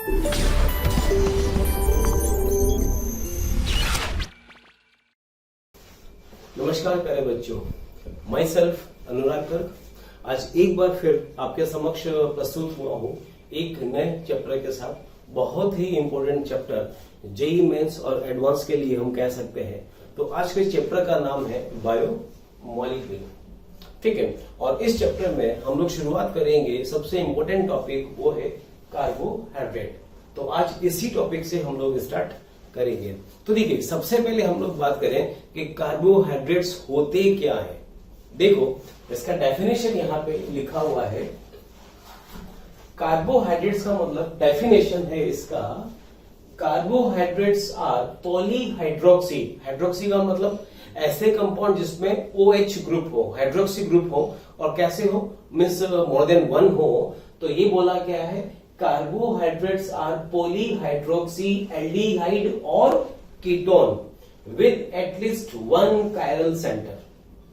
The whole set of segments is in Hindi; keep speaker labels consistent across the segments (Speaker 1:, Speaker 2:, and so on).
Speaker 1: नमस्कार प्यारे बच्चों, माई सेल्फ अनुराग गर्ग आज एक बार फिर आपके समक्ष प्रस्तुत हुआ हूँ एक नए चैप्टर के साथ। बहुत ही इंपॉर्टेंट चैप्टर जेईई मेंस और एडवांस के लिए हम कह सकते हैं। तो आज के चैप्टर का नाम है बायोमॉलिक्यूल, ठीक है। और इस चैप्टर में हम लोग शुरुआत करेंगे, सबसे इंपॉर्टेंट टॉपिक वो है कार्बोहाइड्रेट। तो आज इसी टॉपिक से हम लोग स्टार्ट करेंगे। तो देखिए, सबसे पहले हम लोग बात करें कि कार्बोहाइड्रेट्स होते क्या है। देखो, इसका डेफिनेशन यहाँ पे लिखा हुआ है। कार्बोहाइड्रेट्स का मतलब डेफिनेशन है इसका, कार्बोहाइड्रेट्स आर पॉलीहाइड्रोक्सी। हाइड्रोक्सी का मतलब ऐसे कंपाउंड जिसमें OH ग्रुप हो, हाइड्रोक्सी ग्रुप हो, और कैसे हो, मीन्स मोर देन वन हो। तो ये बोला क्या है, कार्बोहाइड्रेट्स आर पॉलीहाइड्रोक्सी एल्डिहाइड और ketone with at least one chiral centre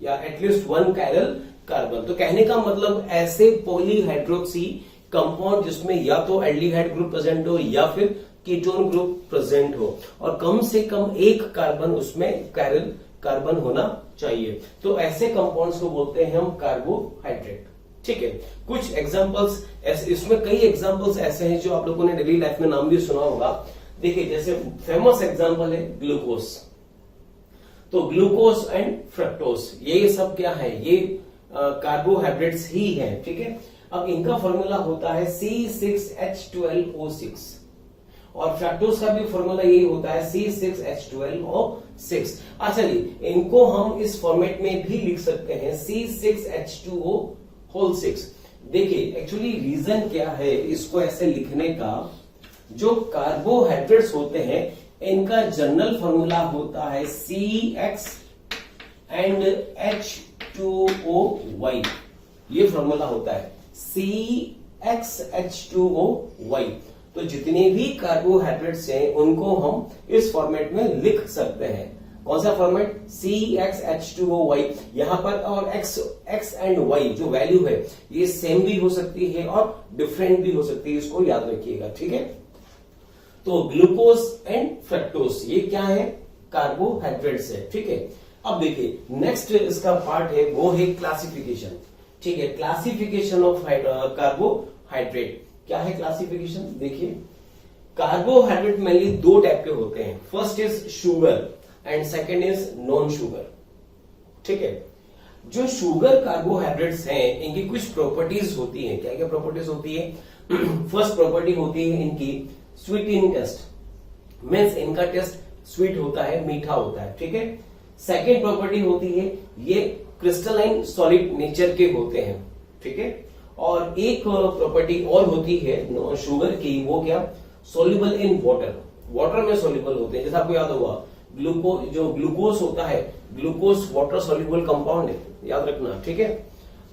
Speaker 1: या एटलीस्ट वन कायरल कार्बन। तो कहने का मतलब ऐसे पॉलीहाइड्रोक्सी कंपाउंड जिसमें या तो एल्डिहाइड ग्रुप प्रेजेंट हो या फिर कीटोन ग्रुप प्रेजेंट हो, और कम से कम एक कार्बन उसमें कायरल कार्बन होना चाहिए। तो ऐसे कंपाउंड्स को बोलते हैं हम कार्बोहाइड्रेट, ठीक है। कुछ एग्जांपल्स इसमें कई एग्जांपल्स ऐसे हैं जो आप लोगों ने डेली लाइफ में नाम भी सुना होगा। देखिए, जैसे फेमस एग्जांपल है ग्लूकोज। तो ग्लूकोज एंड फ्रक्टोज ये सब क्या है, ये कार्बोहाइड्रेट्स ही है, ठीक है। अब इनका फॉर्मूला होता है C6H12O6 और फ्रक्टोज का भी फॉर्मूला यही होता है C6H12O6। अच्छा जी, इनको हम इस फॉर्मेट में भी लिख सकते हैं C6H2O6। देखिए, एक्चुअली रीजन क्या है इसको ऐसे लिखने का, जो कार्बोहाइड्रेट्स होते हैं इनका जनरल फॉर्मूला होता है CX एंड H2OY। ये फॉर्मूला होता है CXH2OY। तो जितने भी कार्बोहाइड्रेट्स हैं उनको हम इस फॉर्मेट में लिख सकते हैं। कौन सा फॉर्मेट, CXH2OY। यहां पर और X एंड Y जो वैल्यू है ये सेम भी हो सकती है और डिफरेंट भी हो सकती है, इसको याद रखिएगा, ठीक है। तो ग्लूकोज एंड फ्रक्टोज ये क्या है, कार्बोहाइड्रेट्स है, ठीक है। अब देखिए, नेक्स्ट इसका पार्ट है वो है क्लासिफिकेशन, ठीक है। क्लासिफिकेशन ऑफ कार्बोहाइड्रेट क्या है क्लासिफिकेशन। देखिए, कार्बोहाइड्रेट मेनली दो टाइप के होते हैं। First is sugar and second is non sugar, ठीक है। जो शुगर कार्बोहाइड्रेट्स हैं इनकी कुछ प्रॉपर्टीज होती हैं। क्या क्या प्रॉपर्टीज होती है। फर्स्ट प्रॉपर्टी होती है इनकी स्वीटिंग टेस्ट, मीन्स इनका टेस्ट स्वीट होता है, मीठा होता है, ठीक है। सेकेंड प्रॉपर्टी होती है ये क्रिस्टलाइन सॉलिड नेचर के होते हैं, ठीक है। और एक प्रॉपर्टी और होती है शुगर की, वो क्या, सोल्यूबल इन वाटर, वाटर में सोल्यूबल होते हैं। जैसे आपको याद होगा जो ग्लूकोज होता है, ग्लूकोज वाटर सोल्यूबल कंपाउंड है, याद रखना, ठीक है।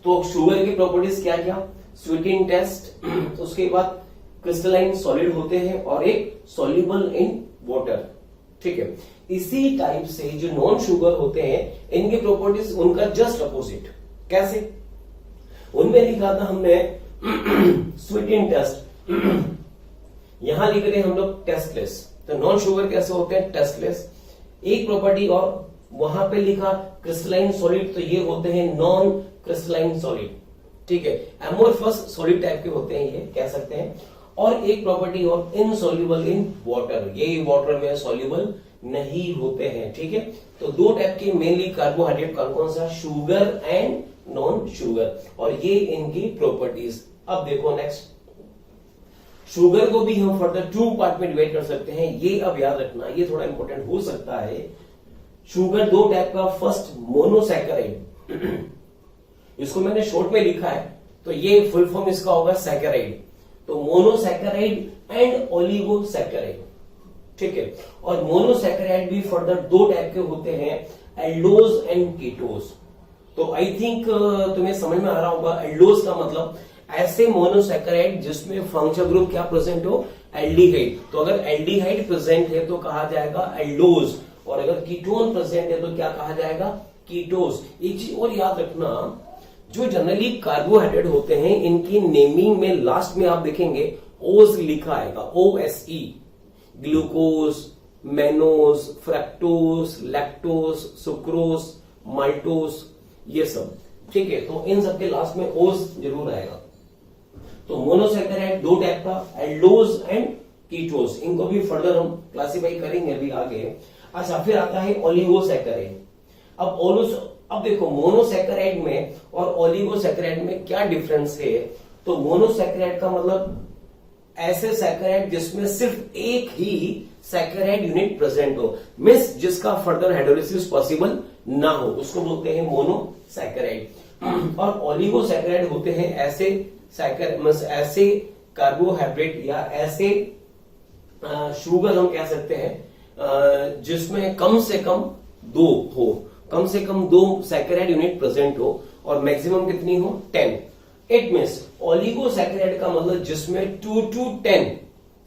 Speaker 1: तो शुगर की प्रॉपर्टीज क्या क्या, स्वीटिंग टेस्ट, उसके बाद क्रिस्टलाइन सॉलिड होते हैं और एक सोल्यूबल इन वाटर, ठीक है। इसी टाइप से जो नॉन शुगर होते हैं इनकी प्रॉपर्टीज उनका जस्ट अपोजिट। कैसे, उनमें लिखा था हमने स्वीटिंग टेस्ट, यहां लिख रहे हैं हम लोग टेस्टलेस। तो नॉन शुगर कैसे होते हैं, टेस्टलेस। एक प्रॉपर्टी और वहां पे लिखा क्रिस्टलाइन सॉलिड, तो ये होते हैं नॉन क्रिस्टलाइन सॉलिड, ठीक है। एमोर्फस सॉलिड टाइप के होते हैं, ये कह सकते हैं। और एक प्रॉपर्टी और इनसॉल्युबल इन वाटर, ये वाटर में सॉल्युबल नहीं होते हैं, ठीक है। तो दो टाइप के मेनली कार्बोहाइड्रेट कौन सा, शुगर एंड नॉन शुगर, और ये इनकी प्रॉपर्टीज। अब देखो नेक्स्ट, शुगर को भी हम फर्दर टू पार्ट में डिवाइड कर सकते हैं। ये अब याद रखना, ये थोड़ा इंपॉर्टेंट हो सकता है। शुगर दो टाइप का, फर्स्ट मोनोसैकेराइड, इसको मैंने शॉर्ट में लिखा है, तो ये फुल फॉर्म इसका होगा सैकेराइड। तो मोनोसैकेराइड एंड ओलिगोसैकेराइड, ठीक है। और मोनोसैकेराइड भी फर्दर दो टाइप के होते हैं, एल्डोज एंड कीटोज। तो आई थिंक तुम्हें समझ में आ रहा होगा, एल्डोज का मतलब ऐसे मोनोसैकेराइड जिसमें फंक्शनल ग्रुप क्या प्रेजेंट हो, एल्डिहाइड। तो अगर एल्डिहाइड प्रेजेंट है तो कहा जाएगा एल्डोज, और अगर कीटोन प्रेजेंट है तो क्या कहा जाएगा, कीटोज। एक चीज और याद रखना, जो जनरली कार्बोहाइड्रेट होते हैं इनकी नेमिंग में लास्ट में आप देखेंगे ओज लिखा आएगा, OSE, glucose, mannose, fructose, lactose, sucrose, maltose, ये सब, ठीक है। तो इन सब के लास्ट में ओज जरूर आएगा। तो मोनोसैकेराइड दो टाइप का, एल्डोज एंड कीटोज, इनको भी फर्दर हम क्लासिफाई करेंगे अभी आगे। अच्छा, फिर आता है ओलिगोसैकेराइड। अब देखो मोनोसैकेराइड में और ओलिगोसैकेराइड में क्या डिफरेंस है। तो मोनोसैकेराइड का मतलब ऐसे सैकेराइड जिसमें सिर्फ एक ही सैकेराइड यूनिट प्रेजेंट हो, मींस जिसका फर्दर हाइड्रोलिसिस पॉसिबल ना हो, उसको बोलते हैं मोनोसैकेराइड। और ओलिगोसैकेराइड होते हैं ऐसे ऐसे कार्बोहाइड्रेट या ऐसे शुगर हम कह सकते हैं जिसमें कम से कम दो सैकेराइड यूनिट प्रेजेंट हो और मैक्सिमम कितनी हो, 10। इट मीन्स ओलिगोसैकेराइड का मतलब जिसमें 2 to 10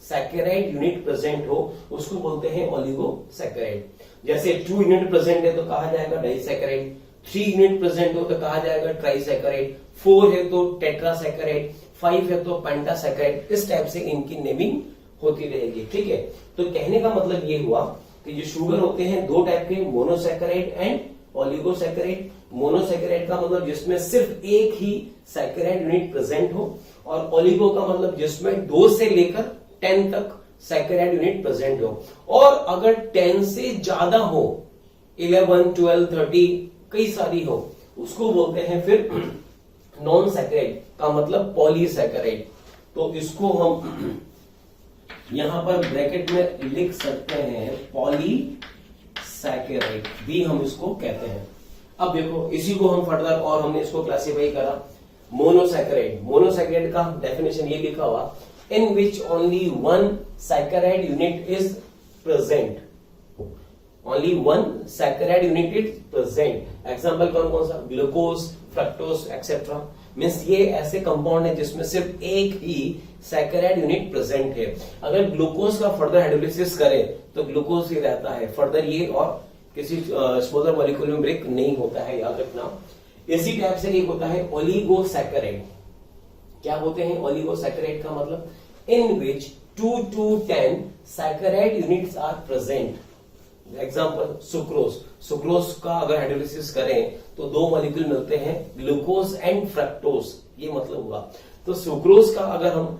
Speaker 1: सैकेराइड यूनिट प्रेजेंट हो, उसको बोलते हैं ओलिगोसैकेराइड। जैसे 2 यूनिट प्रेजेंट है तो कहा जाएगा डाइसैकेराइड, 3 यूनिट प्रेजेंट हो तो कहा जाएगा ट्राइसैकेराइड, 4 है तो टेट्रासैकेराइड, 5 है तो पेंटासैकेराइड। इस टाइप से इनकी नेमिंग होती रहेगी, ठीक है। तो कहने का मतलब ये हुआ कि जो शुगर होते हैं दो टाइप के, मोनोसैकेराइड एंड ओलिगोसैकेराइड। मोनोसैकेराइड का मतलब जिसमें सिर्फ एक ही सैकेराइड यूनिट प्रेजेंट हो, और ओलिगो का मतलब जिसमें 2 से लेकर 10 तक सैकेराइड यूनिट प्रेजेंट हो। और अगर 10 से ज्यादा हो, 11, 12, 30 कई सारी हो, उसको बोलते हैं फिर नॉन सैकेराइड, का मतलब पॉलीसैकेराइड। तो इसको हम यहां पर ब्रैकेट में लिख सकते हैं, पॉलीसैकेराइड भी हम इसको कहते हैं। अब देखो इसी को हम फर्दर और हमने इसको क्लासिफाई करा। मोनोसैकेराइड, मोनोसैकेराइड का डेफिनेशन ये लिखा हुआ, in which only one saccharide unit is present, only one saccharide unit is present. Example कौन कौन सा, ग्लूकोज, फ्रक्टोज एक्सेट्रा। मीन्स ये ऐसे कंपाउंड है जिसमें सिर्फ एक ही सैकेराइड यूनिट प्रेजेंट है। अगर ग्लूकोज का फर्दर हाइड्रोलिसिस करें तो ग्लूकोज ही रहता है, फर्दर ये और किसी स्मॉलर मॉलिक्यूल में ब्रेक नहीं होता है, याद रखना। इसी टाइप से एक होता है ओलिगोसैकेराइड। क्या होते हैं ओलिगोसैकेराइड का मतलब, in which 2 to 10 saccharide units are present. Example sucrose, sucrose का अगर हाइड्रोलिसिस करें तो 2 मॉलिक्यूल मिलते हैं, ग्लूकोज एंड फ्रक्टोज, ये मतलब हुआ। तो सुक्रोज का अगर हम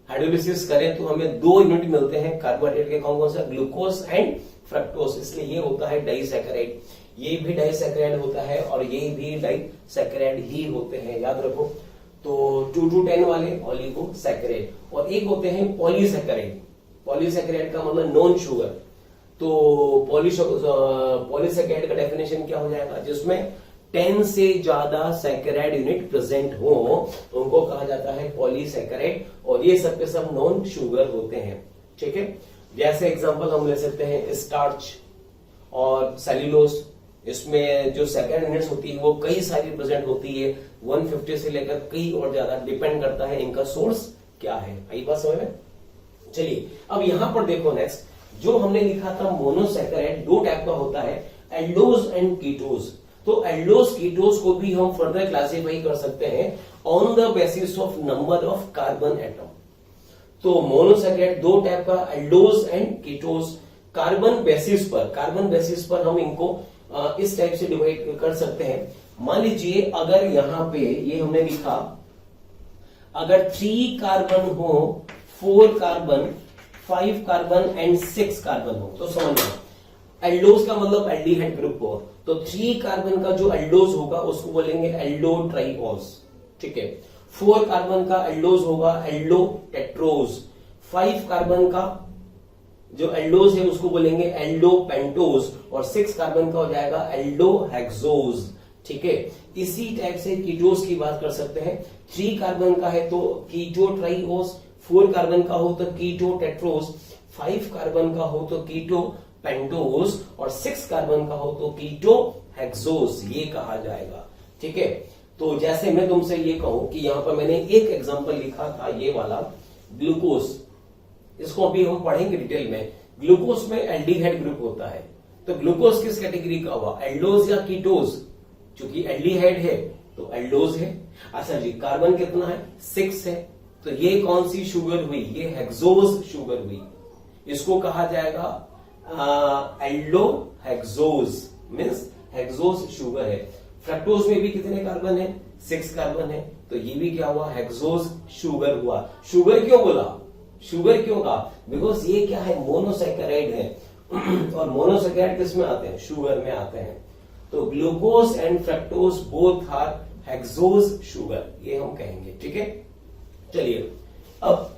Speaker 1: हाइड्रोलिसिस करें तो हमें 2 यूनिट मिलते हैं कार्बोहाइड्रेट के, कौन कौन सा, ग्लूकोज एंड फ्रक्टोज, इसलिए ये होता है डाइसैकेराइड। ये भी डाइसैकेराइड होता है और ये भी डाइसैकेराइड ही होते हैं, याद रखो। तो 2 to 10 वाले ओलिगोसैकेराइड, और एक होते हैं पॉलीसैकेराइड। पॉलीसैकेराइड का मतलब नॉन शुगर। तो पॉलीसैकेराइड का डेफिनेशन क्या हो जाएगा, जिसमें 10 से ज्यादा सैकेराइड यूनिट प्रेजेंट हो तो उनको कहा जाता है पॉलीसैकेराइड, और ये सब के सब नॉन शुगर होते हैं, ठीक है। जैसे एग्जांपल हम ले सकते हैं स्टार्च और सेल्यूलोज। इसमें जो सैकेराइड यूनिट्स होती है वो कई सारी प्रेजेंट होती है, 150 से लेकर कई और ज्यादा, डिपेंड करता है इनका सोर्स क्या है। आई बात समझ में। चलिए अब यहां पर देखो, नेक्स्ट जो हमने लिखा था मोनोसैकेराइड दो टाइप का होता है, एल्डोज एंड कीटोज। तो एल्डोज कीटोज को भी हम फर्दर क्लासिफाई कर सकते हैं on the basis of number of carbon atom. तो मोनोसैकेराइड दो टाइप का, aldose and ketose, carbon basis पर हम इनको इस टाइप से डिवाइड कर सकते हैं। मान लीजिए अगर यहां पे ये हमने लिखा, अगर 3 कार्बन हो, 4 कार्बन, 5 कार्बन एंड 6 कार्बन हो, तो समझना एल्डोज का मतलब एल्डिहाइड ग्रुप हो। तो 3 कार्बन का जो एल्डोज होगा उसको बोलेंगे एल्डोट्राइओज, ठीक है। 4 कार्बन का एल्डोज होगा एल्डोटेट्रोज, 5 कार्बन का जो एल्डोज है उसको बोलेंगे एल्डोपेंटोज, और 6 कार्बन का हो जाएगा एल्डोहेक्सोज, ठीक है। इसी टाइप से कीटोज की बात कर सकते हैं। 3 कार्बन का है तो कीटोट्राइओज, 4 कार्बन का हो तो कीटोटेट्रोज, 5 कार्बन का हो तो कीटोपेंटोज, और 6 कार्बन का हो तो कीटोहेक्सोज, ये कहा जाएगा, ठीक है। तो जैसे मैं तुमसे ये कहूं कि यहां पर मैंने एक एग्जांपल लिखा था, ये वाला ग्लूकोज, इसको अभी हम पढ़ेंगे डिटेल में। ग्लूकोज में एल्डिहाइड ग्रुप होता है, तो ग्लूकोज किस कैटेगरी का हुआ, एल्डोज या कीटोज? क्योंकि एल्डिहाइड है तो एल्डोज है। अच्छा जी, कार्बन कितना है, 6 है, तो ये कौन सी शुगर हुई? ये हेक्सोज शुगर हुई। इसको कहा जाएगा Aldo hexose, means hexose sugar है। फ्रक्टोज में भी कितने कार्बन है? 6 कार्बन है। तो ये भी क्या हुआ? हेक्सोज शुगर हुआ। शुगर क्यों बोला? शुगर क्यों कहा? बिकॉज ये क्या है? मोनोसैकेराइड है और मोनोसैकेराइड किस में आते हैं? शुगर में आते हैं। तो glucose and fructose both are hexose sugar, ये हम कहेंगे। ठीक है, चलिए अब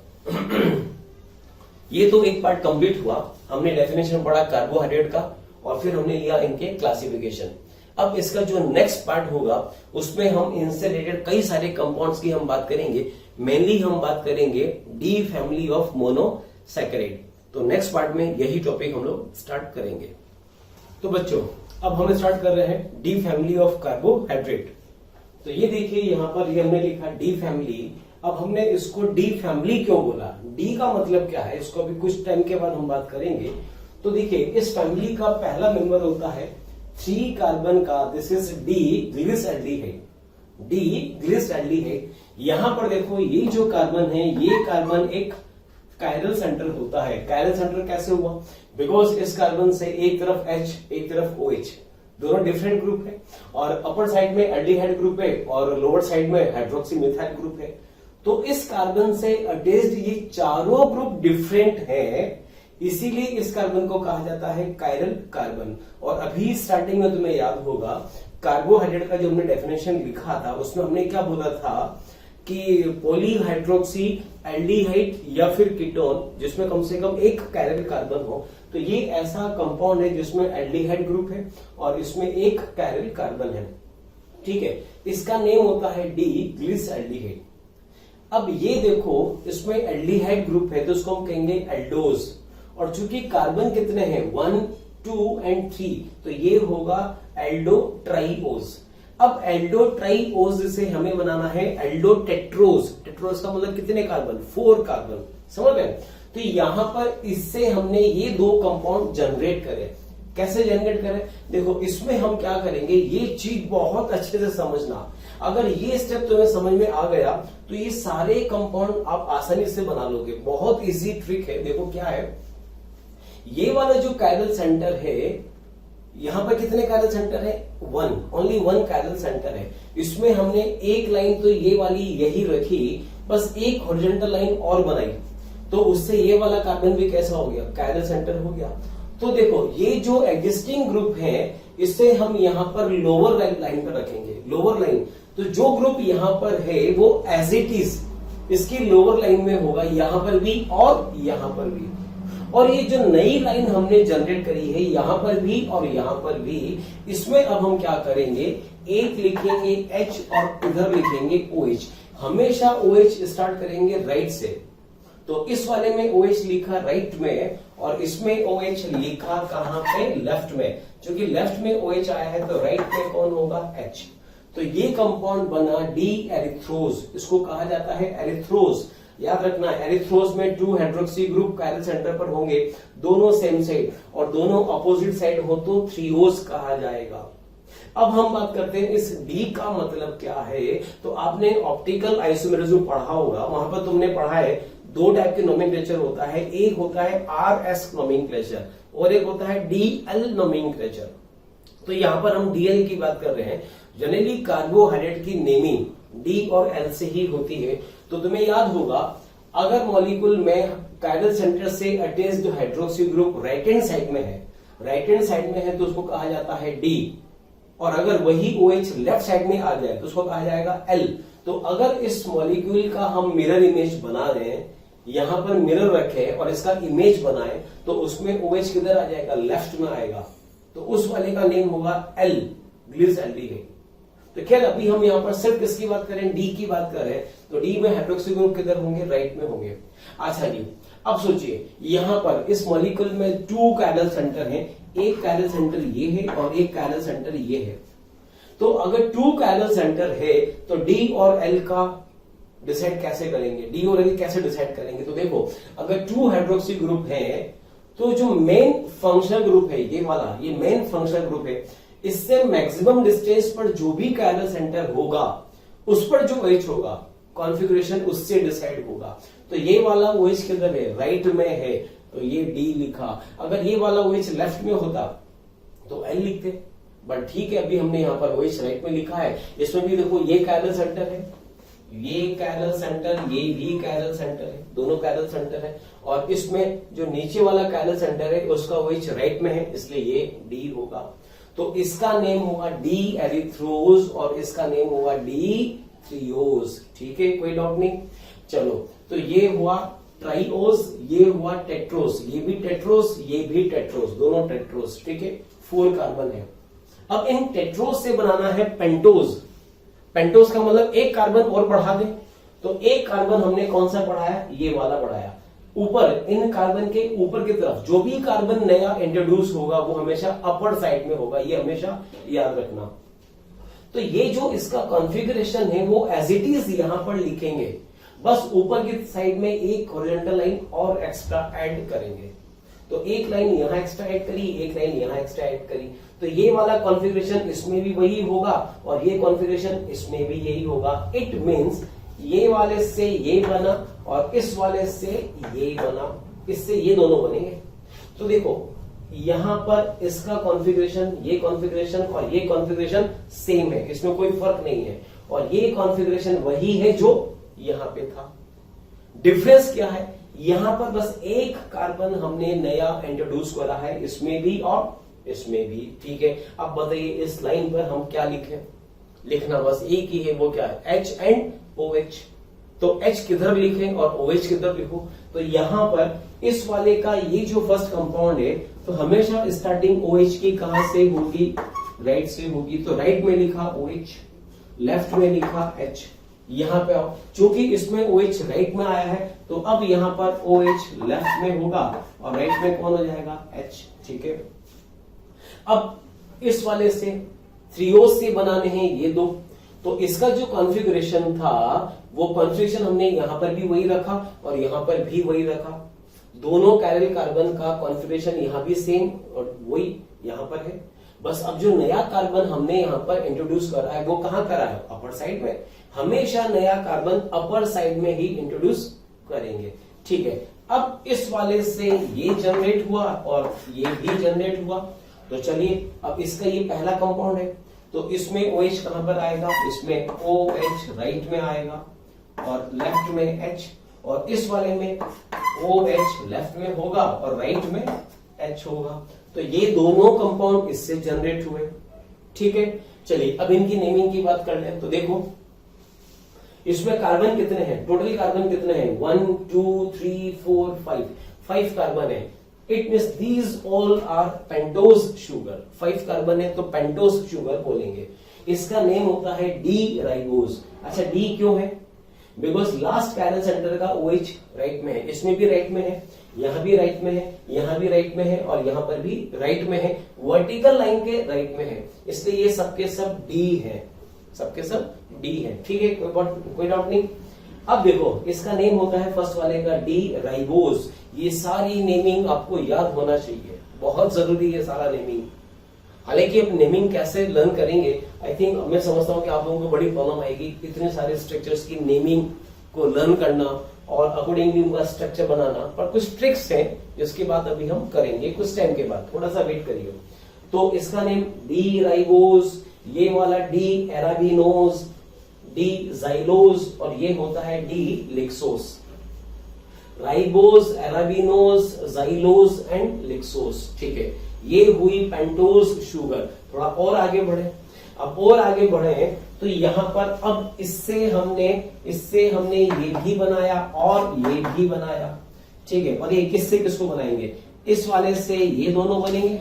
Speaker 1: ये तो एक पार्ट कंप्लीट हुआ। हमने डेफिनेशन पढ़ा कार्बोहाइड्रेट का और फिर हमने लिया इनके क्लासिफिकेशन। अब इसका जो नेक्स्ट पार्ट होगा उसमें हम इनसे रिलेटेड कई सारे कंपाउंड्स की हम बात करेंगे। मेनली हम बात करेंगे डी फैमिली ऑफ मोनोसैकेराइड। तो नेक्स्ट पार्ट में यही टॉपिक हम लोग स्टार्ट करेंगे। तो बच्चों अब हम स्टार्ट कर रहे हैं डी फैमिली ऑफ कार्बोहाइड्रेट। तो ये देखिए यहां पर ये हमने लिखा डी फैमिली। अब हमने इसको डी फैमिली क्यों बोला? डी का मतलब क्या है इसको अभी कुछ टाइम के बाद हम बात करेंगे। तो देखिए इस फैमिली का पहला मेंबर होता है 3 कार्बन का, this is D glyceraldehyde. D glyceraldehyde. यहां पर देखो ये जो कार्बन है ये कार्बन एक कायरल सेंटर होता है। कायरल सेंटर कैसे हुआ? बिकॉज इस कार्बन से एक तरफ H एक तरफ OH, दोनों डिफरेंट ग्रुप है और अपर साइड में एल्डिहाइड ग्रुप है और लोअर साइड में हाइड्रोक्सी मिथाइल ग्रुप है। तो इस कार्बन से अटैच्ड ये चारों ग्रुप डिफरेंट है, इसीलिए इस कार्बन को कहा जाता है कायरल कार्बन। और अभी स्टार्टिंग में तुम्हें याद होगा कार्बोहाइड्रेट का जो हमने डेफिनेशन लिखा था उसमें हमने क्या बोला था कि पॉलीहाइड्रोक्सी एल्डिहाइड या फिर कीटोन जिसमें कम से कम एक कायरल कार्बन हो, तो ये ऐसा कंपाउंड है जिसमें एल्डिहाइड ग्रुप है और इसमें एक कायरल कार्बन है। ठीक है, इसका नेम होता है डी ग्लिसरॉल्डिहाइड। अब ये देखो इसमें एल्डिहाइड ग्रुप है तो इसको हम कहेंगे एल्डोज। और चूंकि कार्बन कितने हैं 1, 2 एंड 3, तो ये होगा एल्डोट्राइओज। अब एल्डोट्राइओज से हमें बनाना है एल्डोटेट्रोज। टेट्रोज का मतलब कितने कार्बन? 4 कार्बन। समझ गए? तो यहां पर इससे हमने ये 2 कंपाउंड जनरेट करे। कैसे जनरेट करें? देखो इसमें हम क्या करेंगे, ये चीज बहुत अच्छे से समझना। अगर ये स्टेप तुम्हें समझ में आ गया तो ये सारे कंपाउंड आप आसानी से बना लोगे। बहुत इजी ट्रिक है। देखो क्या है, ये वाला जो कायरल सेंटर है यहां पर कितने कायरल सेंटर है? 1, ओनली 1 कायरल सेंटर है। इसमें हमने एक लाइन तो ये वाली यही रखी, बस एक हॉरिजॉन्टल लाइन और बनाई, तो उससे ये वाला कार्बन भी कैसा हो गया? कायरल सेंटर हो गया। तो देखो ये जो एग्जिस्टिंग ग्रुप है इसे हम यहां पर लोअर लाइन पर रखेंगे। लोअर लाइन, तो जो ग्रुप यहां पर है वो एज इट इज इसकी लोअर लाइन में होगा, यहां पर भी और यहां पर भी। और ये जो नई लाइन हमने जनरेट करी है यहां पर भी और यहां पर भी, इसमें अब हम क्या करेंगे, एक लिखेंगे H और इधर लिखेंगे OH। हमेशा OH स्टार्ट करेंगे राइट से, तो इस वाले में OH लिखा राइट में और इसमें OH लिखा कहां पे? लेफ्ट में। क्योंकि लेफ्ट में OH आया है तो राइट में कौन होगा? H। तो ये कंपाउंड बना डी एरिथ्रोज। इसको कहा जाता है एरिथ्रोज। याद रखना एरिथ्रोज में 2 हाइड्रोक्सी ग्रुप कायरल सेंटर पर होंगे, दोनों सेम साइड, और दोनों अपोजिट साइड हो तो थ्रीओज कहा जाएगा। अब हम बात करते हैं इस डी का मतलब क्या है। तो आपने ऑप्टिकल आइसोमेरिज्म पढ़ा होगा, वहां पर तुमने पढ़ा है 2 टाइप के नोमेनक्लेचर होता है। एक होता है RS नोमेनक्लेचर और एक होता है DL नोमेनक्लेचर। तो यहां पर हम DL की बात कर रहे हैं। जनरली कार्बोहाइड्रेट की नेमिंग D और L से ही होती है। तो तुम्हें याद होगा अगर मॉलिक्यूल में कायरल सेंटर से attached hydroxy group right hand side में है, राइट हैंड साइड में है तो उसको कहा जाता है D, और अगर वही OH लेफ्ट साइड में आ जाए तो उसको कहा जाएगा L। तो अगर इस मॉलिक्यूल का हम मिरर इमेज बना रहे हैं, यहां पर मिरर रखे और इसका इमेज बनाए, तो उसमें OH किधर आ जाएगा? लेफ्ट में आएगा। तो उस वाले का नेम होगा L ग्लिसरॉल्डिहाइड। तो खैर अभी हम यहां पर सिर्फ किसकी बात करें? डी की बात कर रहे हैं। तो डी में हाइड्रोक्सी ग्रुप किधर होंगे? राइट में होंगे। अच्छा जी, अब सोचिए यहां पर इस मॉलिक्यूल में 2 कायरल सेंटर हैं, एक कायरल सेंटर ये है और एक कायरल सेंटर ये है। तो अगर 2 कायरल सेंटर है तो डी और एल का डिसाइड कैसे करेंगे? डी और एल कैसे डिसाइड करेंगे? तो देखो अगर 2 हाइड्रोक्सी ग्रुप है तो जो मेन फंक्शनल ग्रुप है ये वाला, ये मेन फंक्शनल ग्रुप है, इससे मैक्सिमम डिस्टेंस पर जो भी कायरल सेंटर होगा उस पर जो H होगा कॉन्फ़िगरेशन उससे डिसाइड होगा। तो ये वाला OH किधर है, राइट में है, तो ये D लिखा। अगर ये वाला OH लेफ्ट में होता तो L लिखते, बट ठीक है अभी हमने यहाँ पर OH राइट में लिखा है। इसमें भी देखो ये कैरल सेंटर है, ये कैरल सेंटर, ये भी कैरल सेंटर है, दोनों कैरल सेंटर है। और इसमें जो नीचे वाला कैरल सेंटर है उसका OH राइट में है, इसलिए ये D होगा। तो इसका नेम होगा D एरिथ्रोज और इसका नेम होगा D थ्रियोज। ठीक है, कोई डाउट नहीं। चलो, तो ये हुआ ट्राइओज, ये हुआ टेट्रोज, ये भी टेट्रोज, ये भी टेट्रोज, दोनों टेट्रोज। ठीक है, 4 कार्बन है। अब इन टेट्रोज से बनाना है पेंटोज। पेंटोज का मतलब एक कार्बन और बढ़ा दें। तो एक कार्बन हमने कौन सा बढ़ाया, ये वाला बढ़ाया। ऊपर इन कार्बन के ऊपर की तरफ जो भी कार्बन नया इंट्रोड्यूस होगा वो हमेशा अपर साइड में होगा, ये हमेशा याद रखना। तो ये जो इसका कॉन्फ़िगरेशन है वो एज इट इज यहां पर लिखेंगे, बस ऊपर की साइड में एक हॉरिजॉन्टल लाइन और एक्स्ट्रा ऐड करेंगे। तो एक लाइन यहां एक्स्ट्रा ऐड करी, एक लाइन यहां एक्स्ट्रा ऐड करी। तो ये वाला कॉन्फ़िगरेशन इसमें भी वही होगा और ये कॉन्फ़िगरेशन इसमें भी यही होगा। इट मींस ये वाले से ये बना और इस वाले से ये बना, इससे ये दोनों बनेंगे। तो देखो यहां पर इसका कॉन्फ़िगरेशन, ये कॉन्फ़िगरेशन और ये कॉन्फ़िगरेशन सेम है, इसमें कोई फर्क नहीं है। और ये कॉन्फ़िगरेशन वही है जो यहां पे था। डिफरेंस क्या है, यहां पर बस एक कार्बन हमने नया इंट्रोड्यूस करा है, इसमें भी और इसमें भी। ठीक है, अब बताइए इस लाइन पर हम क्या लिखें, लिखना बस एक ही है, वो क्या है, H एंड OH। तो H किधर लिखें और OH किधर लिखो। तो यहां पर इस वाले का ये जो फर्स्ट कंपाउंड है तो हमेशा स्टार्टिंग OH की कहां से होगी, राइट से होगी। तो राइट में लिखा OH, लेफ्ट में लिखा H। यहां पे आओ, चूंकि इसमें OH राइट में आया है तो अब यहां पर OH लेफ्ट में होगा और राइट में कौन हो जाएगा, H। ठीक है, अब इस वाले से थ्रियोज से बनाने हैं ये दो। तो इसका जो कॉन्फ़िगरेशन था वो कॉन्फ़िगरेशन हमने यहां पर भी वही रखा और यहां पर भी वही रखा। दोनों कैरल कार्बन का कॉन्फ़िगरेशन यहां भी सेम और वही यहां पर है। बस अब जो नया कार्बन हमने यहां पर इंट्रोड्यूस करा है वो कहां करा है, अपर साइड में। हमेशा नया कार्बन अपर साइड में ही इंट्रोड्यूस करेंगे। ठीक है, अब इस वाले से ये जनरेट हुआ और ये भी जनरेट हुआ। तो चलिए अब इसका ये पहला कंपाउंड है तो इसमें OH कहां पर आएगा, इसमें OH राइट में आएगा और लेफ्ट में H। और इस वाले में OH लेफ्ट में होगा और राइट में H होगा। तो ये दोनों कंपाउंड इससे जनरेट हुए। ठीक है, चलिए अब इनकी नेमिंग की बात कर लें। तो देखो इसमें कार्बन कितने हैं, टोटल कार्बन कितने हैं, 1 2 3 4 5 कार्बन है। It means these all are pentose sugar. 5 carbon है तो पेंटोज शुगर बोलेंगे। इसका नेम होता है D राइबोज। अच्छा, D क्यों है, बिकॉज लास्ट कैरल सेंटर का OH राइट में है, इसमें भी राइट में है, यहां भी राइट में है, यहां भी राइट में है और यहां पर भी राइट में है, वर्टिकल लाइन के राइट में है, इसलिए ये सबके सब D है, सबके सब D है। ठीक है, कोई डाउट नहीं। अब देखो इसका नेम होता है फर्स्ट वाले का D राइबोज। ये सारी नेमिंग आपको याद होना चाहिए, बहुत जरूरी है सारा नेमिंग। हालांकि अब नेमिंग कैसे लर्न करेंगे, आई थिंक मैं समझता हूं कि आप लोगों को बड़ी प्रॉब्लम आएगी इतने सारे स्ट्रक्चर्स की नेमिंग को लर्न करना और अकॉर्डिंगली उनका स्ट्रक्चर बनाना। पर कुछ ट्रिक्स हैं जिसकी बात अभी हम करेंगे कुछ टाइम के बाद, थोड़ा सा वेट करिए। तो इसका नेम D राइबोज, ये वाला D एराबिनोज, D जाइलोज और ये होता है D lyxose. Ribose, arabinose, xylose and lyxose. ठीक है, ये हुई पेंटोज शुगर। थोड़ा और आगे बढ़े, अब और आगे बढ़े तो यहां पर अब इससे हमने ये भी बनाया और ये भी बनाया। ठीक है, और ये किससे किसको बनाएंगे, इस वाले से ये दोनों बनेंगे,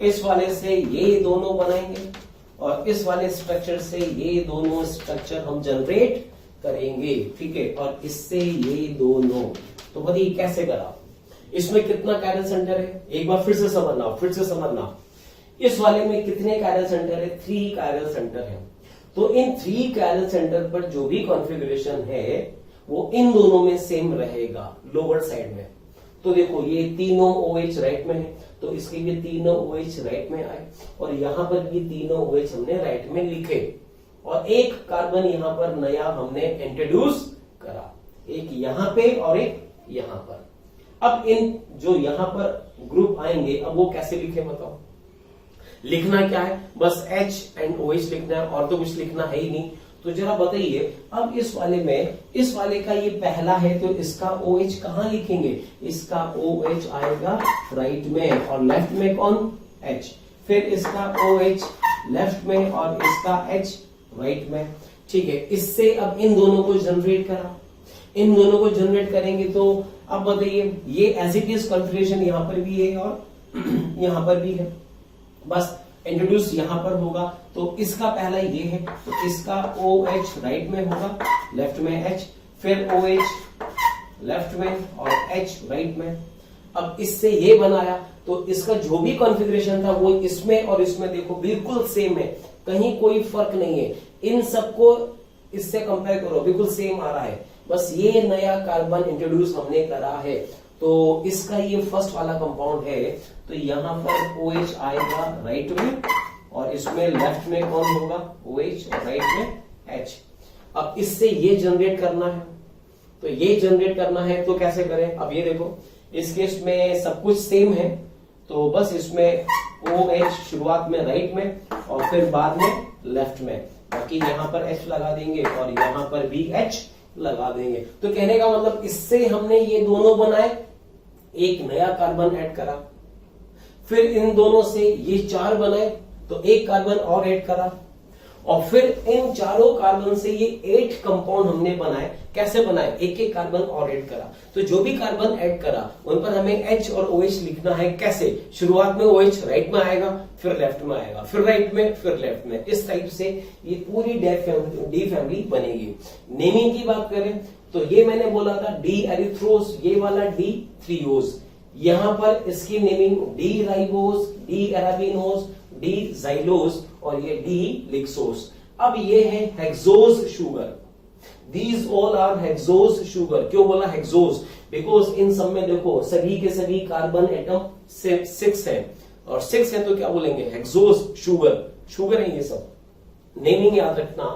Speaker 1: इस वाले से ये दोनों बनाएंगे और इस वाले स्ट्रक्चर से ये दोनों स्ट्रक्चर हम जनरेट करेंगे। ठीक है, और इससे ये दोनों। तो बताइए कैसे करा, इसमें कितना कैरल सेंटर है, एक बार फिर से समझना। इस वाले में कितने कैरल सेंटर है, 3 कैरल सेंटर है। तो इन 3 कैरल सेंटर पर जो भी कॉन्फ़िगरेशन है वो इन दोनों में सेम रहेगा लोअर साइड में। तो देखो ये तीनों OH राइट में है तो इसके ये तीनों OH राइट में आए और यहां पर ये तीनों OH हमने राइट में लिखे। और एक कार्बन यहां पर नया हमने इंट्रोड्यूस करा, एक यहां पे और एक यहां पर। अब इन जो यहां पर ग्रुप आएंगे, अब वो कैसे लिखे बताओ? लिखना क्या है, बस H एंड OH लिखना है, और तो कुछ लिखना है ही नहीं। तो जरा बताइए, अब इस वाले में, इस वाले का ये पहला है, तो इसका OH कहां लिखेंगे? इसका OH आएगा राइट में, और लेफ्ट में कौन? H। फिर इसका OH लेफ्ट में और इसका H राइट में। ठीक है, इससे अब इन दोनों को जनरेट करा, इन दोनों को जनरेट करेंगे तो अब बताइए, ये एज इट इज कॉन्फ़िगरेशन यहां पर भी है और यहां पर भी है, बस इंट्रोड्यूस यहां पर होगा। तो इसका पहला ये है, तो इसका OH राइट में होगा, लेफ्ट में H, फिर OH लेफ्ट में और H राइट में। अब इससे ये बनाया, तो इसका जो भी कॉन्फ़िगरेशन था वो इसमें और इसमें देखो बिल्कुल सेम है, कहीं कोई फर्क नहीं है। इन सबको इससे कंपेयर करो, बिल्कुल सेम आ रहा है, बस ये नया कार्बन इंट्रोड्यूस हमने करा है। तो इसका ये फर्स्ट वाला कंपाउंड है, तो यहां पर OH आएगा राइट में, और इसमें लेफ्ट में कौन होगा? OH, और राइट में H। अब इससे ये जनरेट करना है, तो ये जनरेट करना है तो कैसे करें? अब ये देखो, इस केस में सब कुछ सेम है, तो बस इसमें OH शुरुआत में राइट में और फिर बाद में लेफ्ट में, बाकी यहां पर H लगा देंगे और यहां पर भी H लगा देंगे। तो कहने का मतलब, इससे हमने ये दोनों बनाए, एक नया कार्बन ऐड करा, फिर इन दोनों से ये 4 बनाए, तो एक कार्बन और ऐड करा, और फिर इन चारों कार्बन से ये 8 कंपाउंड हमने बनाए। कैसे बनाए? एक एक कार्बन और ऐड करा। तो जो भी कार्बन ऐड करा उन पर हमें H और OH लिखना है। कैसे? शुरुआत में OH राइट में आएगा, फिर लेफ्ट में आएगा, फिर राइट में, फिर लेफ्ट में। इस टाइप से ये पूरी डी फैमिली बनेगी। नेमिंग की बात करें तो ये मैंने बोला था डी एरिथ्रोस, ये वाला डी थ्रियोस, यहां पर इसकी naming D ribose, D arabinose, D xylose और ये डी लिक्सोस। अब ये है hexose sugar, these all are hexose sugar. क्यों बोला हेक्सोस? बिकॉज इन सब में देखो सभी के सभी कार्बन एटम 6 है, और 6 है तो क्या बोलेंगे? हेक्सोस शुगर, शुगर है ये सब। नेमिंग याद रखना,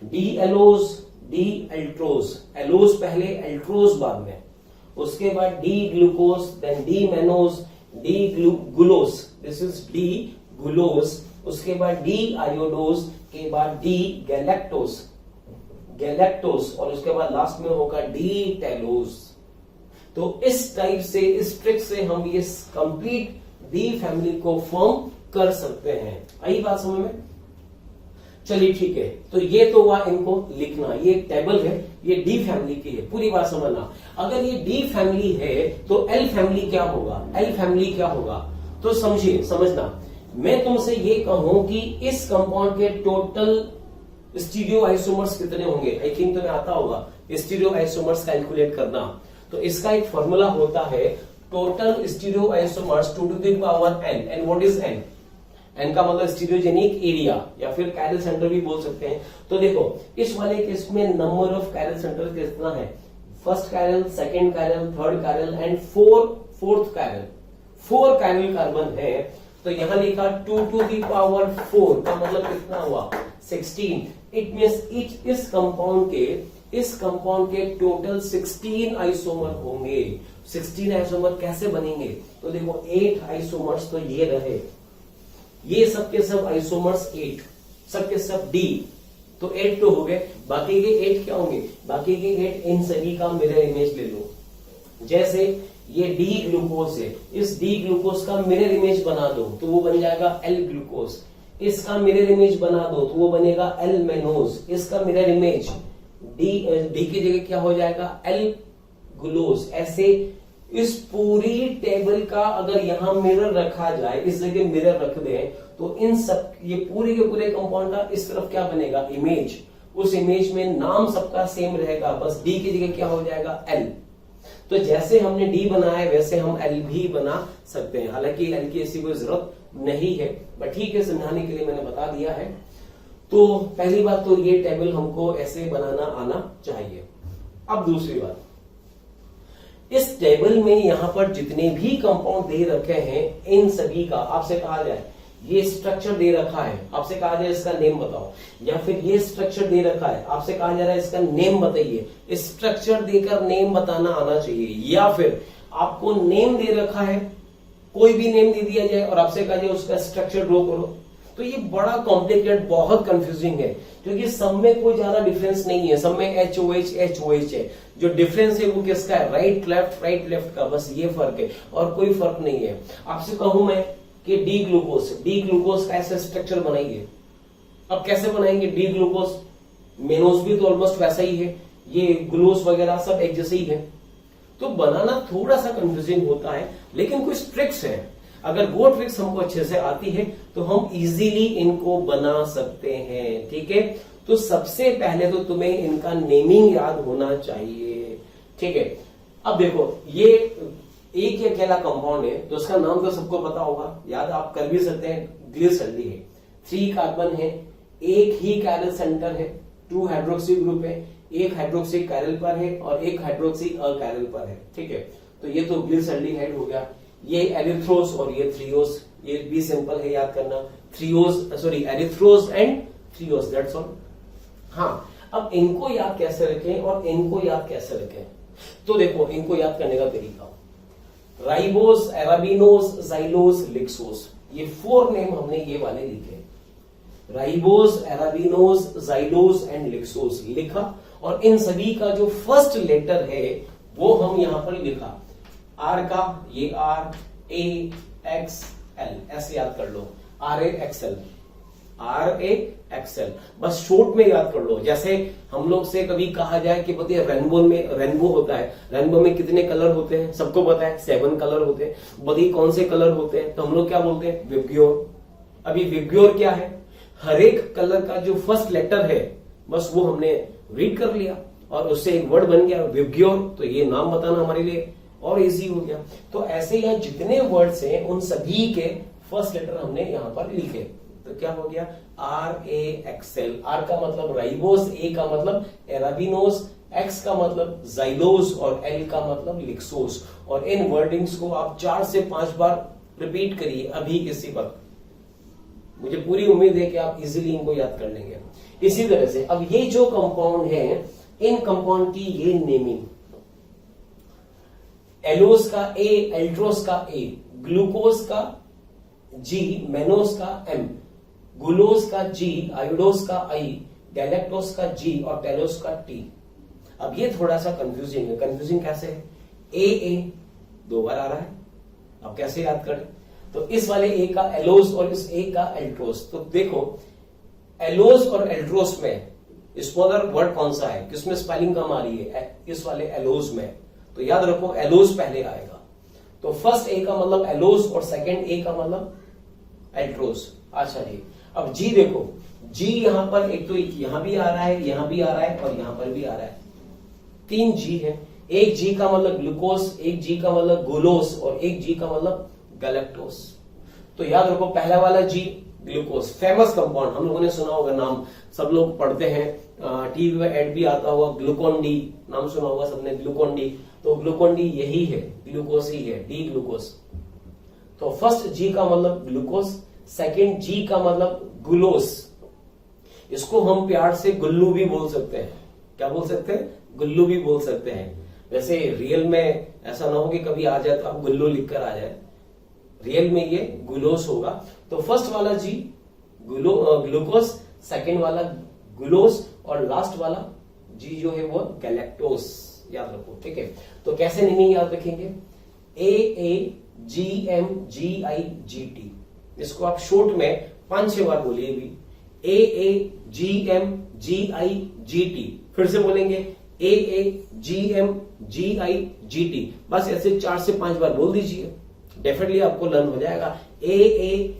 Speaker 1: D allose, D altrose, allose पहले एल्ट्रोज बाद में, उसके बाद D glucose, then D mannose, D gulose, this is D gulose, उसके बाद डी आयोडोस, के बाद डी गैलेक्टोस, गैलेक्टोस, और उसके बाद लास्ट में होगा डी टेलोस। तो इस टाइप से, इस ट्रिक से हम ये कंप्लीट डी फैमिली को फॉर्म कर सकते हैं। आई बात समझ में? चलिए ठीक है, तो ये तो हुआ इनको लिखना, ये एक टेबल है, ये डी फैमिली की है, पूरी बात समझना। अगर ये डी फैमिली है तो एल फैमिली क्या होगा? एल फैमिली क्या होगा? तो समझिए, समझना, मैं तुमसे ये कहूं कि इस कंपाउंड के टोटल स्टीरियो आइसोमर्स कितने होंगे? आई थिंक तुम्हें आता होगा स्टीरियो आइसोमर्स कैलकुलेट करना। तो इसका एक फॉर्मूला होता है total stereoisomers to the power n। And what is n? n का मतलब स्टीरियोजेनिक एरिया, या फिर कैरल सेंटर भी बोल सकते हैं। तो देखो इस वाले केस में नंबर ऑफ कैरल सेंटर कितना है? First chiral, second chiral, third chiral and fourth chiral. 4 chiral carbon है, तो यहां लिखा 2 टू द पावर 4 का मतलब कितना हुआ? 16। इट मींस इस कंपाउंड के टोटल 16 आइसोमर होंगे। 16 आइसोमर कैसे बनेंगे? तो देखो 8 आइसोमर्स तो ये रहे, ये सबके सब आइसोमर्स 8, सबके सब डी, तो 8 तो हो गए। बाकी के 8 क्या होंगे? बाकी के 8 इन सभी का मिरर इमेज ले लो। जैसे ये डी ग्लूकोज है, इस डी ग्लूकोज का मिरर इमेज बना दो तो वो बन जाएगा एल ग्लूकोज। इसका मिरर इमेज बना दो तो वो बनेगा एल मेनोज। इसका मिरर इमेज डी की जगह क्या हो जाएगा? L glucose. ऐसे इस पूरी टेबल का अगर यहां मिरर रखा जाए, इस जगह मिरर रख दें, तो इन सब ये पूरे के पूरे कंपाउंड का इस तरफ क्या बनेगा? इमेज। उस इमेज में नाम सबका सेम रहेगा, बस डी की जगह क्या हो जाएगा? एल। तो जैसे हमने डी बनाया वैसे हम एल भी बना सकते हैं। हालांकि एल की ऐसी कोई जरूरत नहीं है, बट ठीक है, समझाने के लिए मैंने बता दिया है। तो पहली बात तो ये टेबल हमको ऐसे बनाना आना चाहिए। अब दूसरी बात, इस टेबल में यहां पर जितने भी कंपाउंड दे रखे हैं इन सभी का आपसे कहा जाए ये स्ट्रक्चर दे रखा है, आपसे कहा जा रहा है इसका नेम बताओ, या फिर ये स्ट्रक्चर दे रखा है, आपसे कहा जा रहा है इसका नेम बताइए, स्ट्रक्चर देकर नेम बताना आना चाहिए। या फिर आपको नेम दे रखा है, कोई भी नेम दे दिया जाए और आपसे कहा जाए उसका स्ट्रक्चर ड्रॉ करो, तो ये बड़ा कॉम्प्लिकेटेड, बहुत कंफ्यूजिंग है, क्योंकि सब में कोई ज्यादा डिफरेंस नहीं है, सब में HOH है। जो डिफरेंस है वो किसका है, राइट लेफ्ट का, बस ये फर्क है और कोई फर्क नहीं है। आपसे कहूं मैं कि डी ग्लूकोज का ऐसा स्ट्रक्चर बनाइए, अब कैसे बनाएंगे डी ग्लूकोज, मेनोज भी तो ऑलमोस्ट वैसा ही है, ये ग्लूकोज वगैरह सब एक जैसे ही है, तो बनाना थोड़ा सा कंफ्यूजिंग होता है, लेकिन कुछ ट्रिक्स है, अगर वो ट्रिक्स हमको अच्छे से आती है तो हम इजीली इनको बना सकते हैं। ठीक है, तो सबसे पहले तो तुम्हें इनका नेमिंग याद होना चाहिए। ठीक है, अब देखो ये एक ही अकेला कंपाउंड है तो उसका नाम तो सबको पता होगा, याद आप कर भी सकते हैं, ग्लिसरॉल है, 3 कार्बन है, एक ही कैरल सेंटर है, 2 हाइड्रोक्सी ग्रुप है, एक हाइड्रोक्सी कैरल पर है और एक हाइड्रोक्सी अकैरल पर है। ठीक है, तो ये तो ग्लिसरॉल्डिहाइड हो गया, ये एरिथ्रोस और ये थ्रियोस, ये भी सिंपल है याद करना, एरिथ्रोस एंड थ्रियोस, दैट्स ऑल। हाँ, अब इनको याद कैसे रखें और इनको याद कैसे रखें, तो देखो इनको याद करने का तरीका, राइबोस, एराबिनोस, जाइलोस, लिक्सोस, ये 4 नेम हमने ये वाले लिखे, राइबोस, एराबिनोस, जाइलोस एंड लिक्सोस लिखा, और इन सभी का जो फर्स्ट लेटर है वो हम यहां पर लिखा, आर का ये RAXL, ऐसे याद कर लो, RAXL, बस शॉर्ट में याद कर लो। जैसे हम लोग से कभी कहा जाए कि पता है रेनबो होता है, रेनबो में कितने कलर होते हैं सबको पता है, 7 कलर होते हैं, बताइए कौन से कलर होते हैं, तो हम लोग क्या बोलते हैं, विबग्योर। अभी विबग्योर क्या है, हर एक कलर का जो फर्स्ट लेटर है बस वो हमने रीड कर लिया और उससे एक वर्ड बन गया विबग्योर, तो ये नाम बताना हमारे लिए और इजी हो गया। तो ऐसे यहाँ जितने वर्ड्स हैं उन सभी के फर्स्ट लेटर हमने यहां पर लिखे, तो क्या हो गया, RAXL, R का मतलब राइबोस, A का मतलब एराबिनोस, X का मतलब जाइलोस और L का मतलब लिक्सोस। और इन वर्डिंग्स को आप 4 से 5 बार रिपीट करिए अभी इसी वक्त, मुझे पूरी उम्मीद है कि आप इजीली इनको याद कर लेंगे। इसी तरह से अब ये जो कंपाउंड है, इन कंपाउंड की ये नेमिंग, एलोस का A, एल्ट्रोस का A, ग्लूकोज का G, मेनोस का M, गुलोस का G, आयोडोस का I, गैलेक्टोस का G और टेलोस का T। अब ये थोड़ा सा कंफ्यूजिंग है, कंफ्यूजिंग कैसे है, AA 2 बार आ रहा है, अब कैसे याद करें, तो इस वाले A का एलोस और इस A का एल्ट्रोस, तो देखो एलोस और एल्ट्रोस में स्मॉलर वर्ड कौन सा है, किसमें स्पेलिंग कम आ रही है, इस वाले एलोस में, तो याद रखो एलोस पहले आएगा, तो फर्स्ट A का मतलब एलोस और सेकंड A का मतलब एल्ट्रोस। अच्छा जी, अब G देखो, G यहां पर एक तो यहां भी आ रहा है, यहां भी आ रहा है और यहां पर भी आ रहा है, 3 G है, एक G का मतलब ग्लूकोस, एक G का मतलब गुलोस और एक G का मतलब गैलेक्टोस। तो याद रखो पहला वाला G ग्लूकोस, फेमस कंपाउंड, हम लोगों ने सुना होगा नाम, सब लोग पढ़ते हैं, टीवी में एड भी आता होगा, ग्लूकोन डी नाम सुना होगा सबने, ग्लूकोन डी, तो ग्लूकोन डी यही है, ग्लूकोस ही है, डी ग्लूकोस। तो फर्स्ट G का मतलब ग्लूकोस, सेकंड G का मतलब गुलोस, इसको हम प्यार से गुल्लू भी बोल सकते हैं, क्या बोल सकते हैं, गुल्लू भी बोल सकते हैं। वैसे रियल में ऐसा ना हो कि कभी आ जाए तो आप गुल्लू लिखकर आ जाए, रियल में ये गुलोस होगा। तो फर्स्ट वाला G ग्लूकोस, सेकंड वाला गुलोस और लास्ट वाला G जो है वो गैलेक्टोस, याद रखो। ठीक है, तो कैसे नेमिंग याद रखेंगे, AAGMGIGT, इसको आप शॉर्ट में 5-6 बार बोलिए भी, AAGMGIGT, फिर से बोलेंगे AAGMGIGT, बस ऐसे 4 से 5 बार बोल दीजिए, डेफिनेटली आपको लर्न हो जाएगा, AAGMGIGT,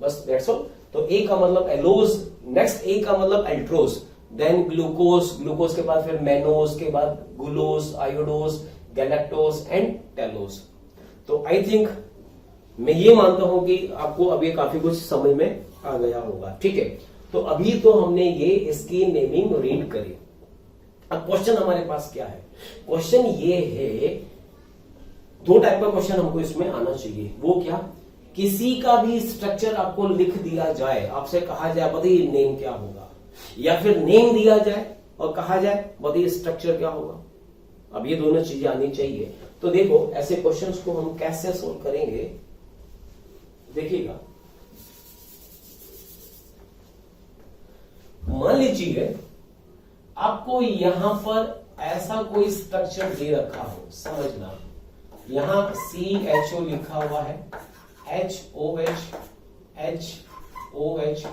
Speaker 1: बस दैट्स ऑल। तो A का मतलब एलोस, नेक्स्ट A का मतलब एल्ट्रोस, देन ग्लूकोस, ग्लूकोस के बाद फिर मेनोस, के बाद गुलोस, आयोडोस, गैलेक्टोस एंड टेलोस। तो आई थिंक मैं ये मानता हूं कि आपको अब ये काफी कुछ समझ में आ गया होगा। ठीक है, तो अभी तो हमने ये इसकी नेमिंग रीड करी, अब क्वेश्चन हमारे पास क्या है, क्वेश्चन ये है, 2 टाइप का क्वेश्चन हमको इसमें आना चाहिए, वो क्या, किसी का भी स्ट्रक्चर आपको लिख दिया जाए, आपसे कहा जाए बताइए नेम क्या होगा, या फिर नेम दिया जाए और कहा जाए बताइए स्ट्रक्चर क्या होगा। अब ये दोनों चीजें आनी चाहिए। तो देखो ऐसे क्वेश्चंस को हम कैसे सोल्व करेंगे, देखिएगा। मान लीजिए आपको यहां पर ऐसा कोई स्ट्रक्चर दे रखा हो, समझना, यहां CHO लिखा हुआ है, HOH, HOH,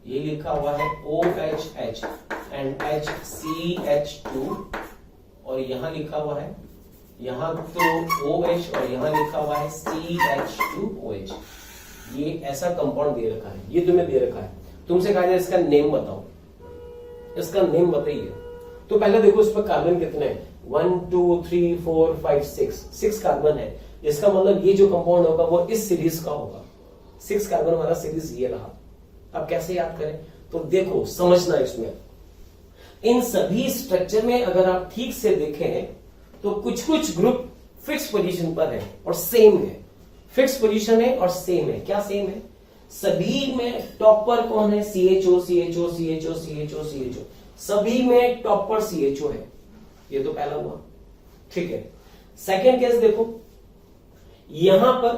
Speaker 1: ये लिखा हुआ है OHH एंड HCH2, और यहां लिखा हुआ है, यहां तो OH और यहां लिखा हुआ है CH2OH। ये ऐसा कंपाउंड दे रखा है, ये तुम्हें दे रखा है, तुमसे कहा जाए इसका नेम बताओ, इसका नेम बताइए। तो पहले देखो इस पर कार्बन कितने हैं, 1 2 3 4 5 6 कार्बन है। इसका मतलब ये जो कंपाउंड होगा वो इस सीरीज का होगा, 6 कार्बन वाला सीरीज ये रहा। अब कैसे याद करें, तो देखो समझना, इसमें इन सभी स्ट्रक्चर में अगर आप ठीक से देखें तो कुछ कुछ ग्रुप फिक्स पोजीशन पर है और सेम है, फिक्स पोजीशन है और सेम है। क्या सेम है, सभी में टॉप पर कौन है, CHO CHO CHO CHO CHO, सभी में टॉप पर CHO है। ये तो पहला हुआ, ठीक है। सेकेंड केस देखो, यहां पर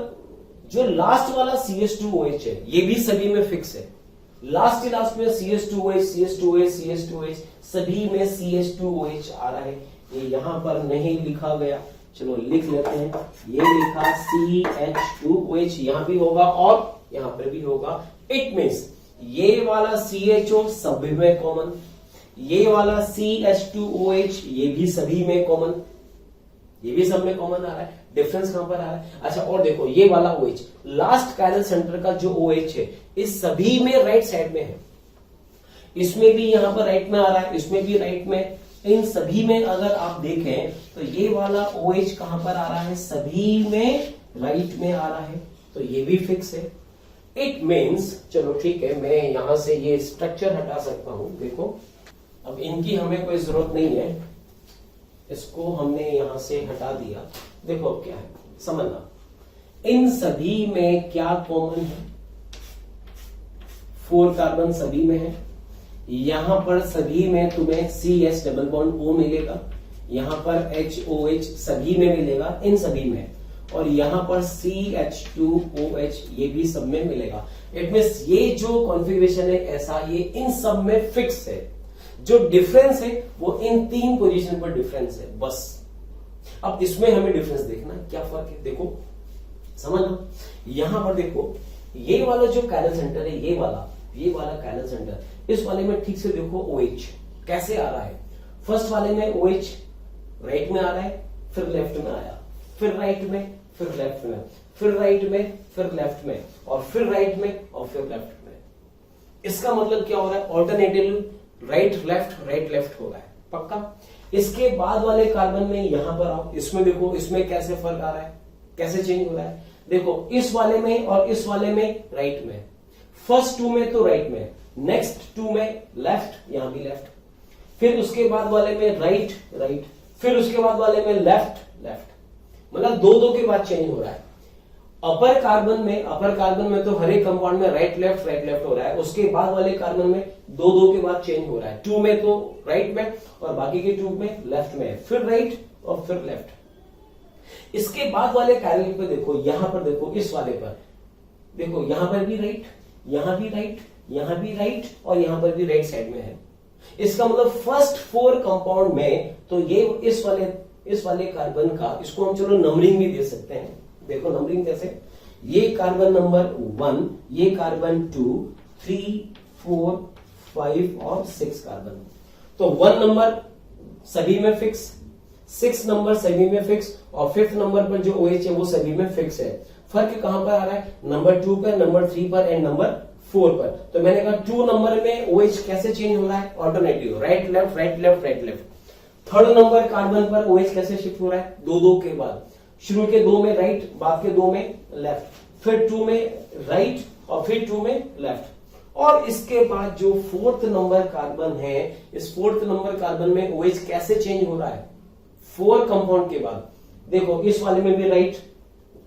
Speaker 1: जो लास्ट वाला CH2OH है ये भी सभी में फिक्स है, लास्ट में CH2OH CH2OH CH2OH, सभी में CH2OH आ रहा है। ये यहां पर नहीं लिखा गया, चलो लिख लेते हैं, ये लिखा CH2OH, यहां भी होगा और यहां पर भी होगा। इट मीन्स ये वाला CHO सभी में कॉमन, ये वाला CH2OH ये भी सभी में कॉमन, ये भी सब में कॉमन आ रहा है। डिफरेंस कहां पर आ रहा है, अच्छा और देखो ये वाला OH, लास्ट कायरल सेंटर का जो OH है इस सभी में राइट साइड में है, इसमें भी यहां पर राइट में आ रहा है, इसमें भी राइट में, इन सभी में अगर आप देखें तो ये वाला OH कहां पर आ रहा है, सभी में राइट में आ रहा है, तो ये भी फिक्स है। इट मीन्स, चलो ठीक है, मैं यहां से ये स्ट्रक्चर हटा सकता हूं। देखो अब इनकी हमें कोई जरूरत नहीं है, इसको हमने यहां से हटा दिया। देखो अब क्या है, समझना, इन सभी में क्या कॉमन है, 4 कार्बन सभी में है, यहां पर सभी में तुम्हें CH डबल बॉन्ड O मिलेगा, यहां पर HOH सभी में मिलेगा, इन सभी में, और यहां पर CH2OH ये भी सब में मिलेगा। इट मींस ये जो कॉन्फ़िगरेशन है ऐसा, ये इन सब में फिक्स है। जो डिफरेंस है वो इन 3 पोजीशन पर डिफरेंस है, बस। अब इसमें हमें डिफरेंस देखना है, क्या फर्क है, देखो समझना। यहां पर देखो ये वाला जो कायरल सेंटर है, ये वाला कायरल सेंटर, इस वाले में ठीक से देखो OH कैसे आ रहा है। फर्स्ट वाले में OH राइट में आ रहा है, फिर लेफ्ट में आया, फिर राइट में, फिर लेफ्ट में, फिर राइट में, फिर लेफ्ट में, और फिर राइट में, और फिर लेफ्ट में। इसका मतलब क्या हो रहा है, ऑल्टरनेटिव राइट लेफ्ट हो रहा है, पक्का। इसके बाद वाले कार्बन में यहां पर आओ, इसमें देखो, इसमें कैसे फर्क आ रहा है, कैसे चेंज हो रहा है। देखो इस वाले में और इस वाले में राइट में, फर्स्ट 2 में तो राइट में, नेक्स्ट 2 में लेफ्ट, यहां भी लेफ्ट, फिर उसके बाद वाले में राइट, फिर उसके बाद वाले में लेफ्ट, मतलब 2 के बाद चेंज हो रहा है। अपर कार्बन में तो हर एक कंपाउंड में राइट लेफ्ट हो रहा है, उसके बाद वाले कार्बन में 2 के बाद चेंज हो रहा है, 2 में तो राइट में और बाकी के 2 में लेफ्ट में, फिर राइट और फिर लेफ्ट। इसके बाद वाले कार्बन पे देखो, यहां पर देखो, इस वाले पर देखो, यहां पर भी राइट, यहां भी राइट, यहां भी राइट, और यहां पर भी राइट साइड में है। इसका मतलब फर्स्ट 4 कंपाउंड में तो ये इस वाले कार्बन का, इसको हम चलो नंबरिंग भी दे सकते हैं। देखो नंबरिंग कैसे, ये कार्बन नंबर 1, ये कार्बन 2, 3, 4, 5 और 6 कार्बन। तो 1 नंबर सभी में फिक्स, 6 नंबर सभी में फिक्स, और 5th नंबर पर जो OH है वो सभी में फिक्स है। फर्क कहां पर आ रहा है, नंबर 2 पर, नंबर 3 पर एंड नंबर 4 पर। तो मैंने कहा 2 नंबर में OH कैसे चेंज हो रहा है, alternative, right left. 3rd number carbon पर OH कैसे शिफ्ट हो रहा है, 2 के बाद, शुरू के 2 में राइट, बाद के 2 में लेफ्ट, फिर 2 में राइट और फिर 2 में लेफ्ट। और इसके बाद जो 4th नंबर कार्बन है, इस 4th नंबर कार्बन में OH कैसे चेंज हो रहा है, 4 कंपाउंड के बाद। देखो इस वाले में भी राइट,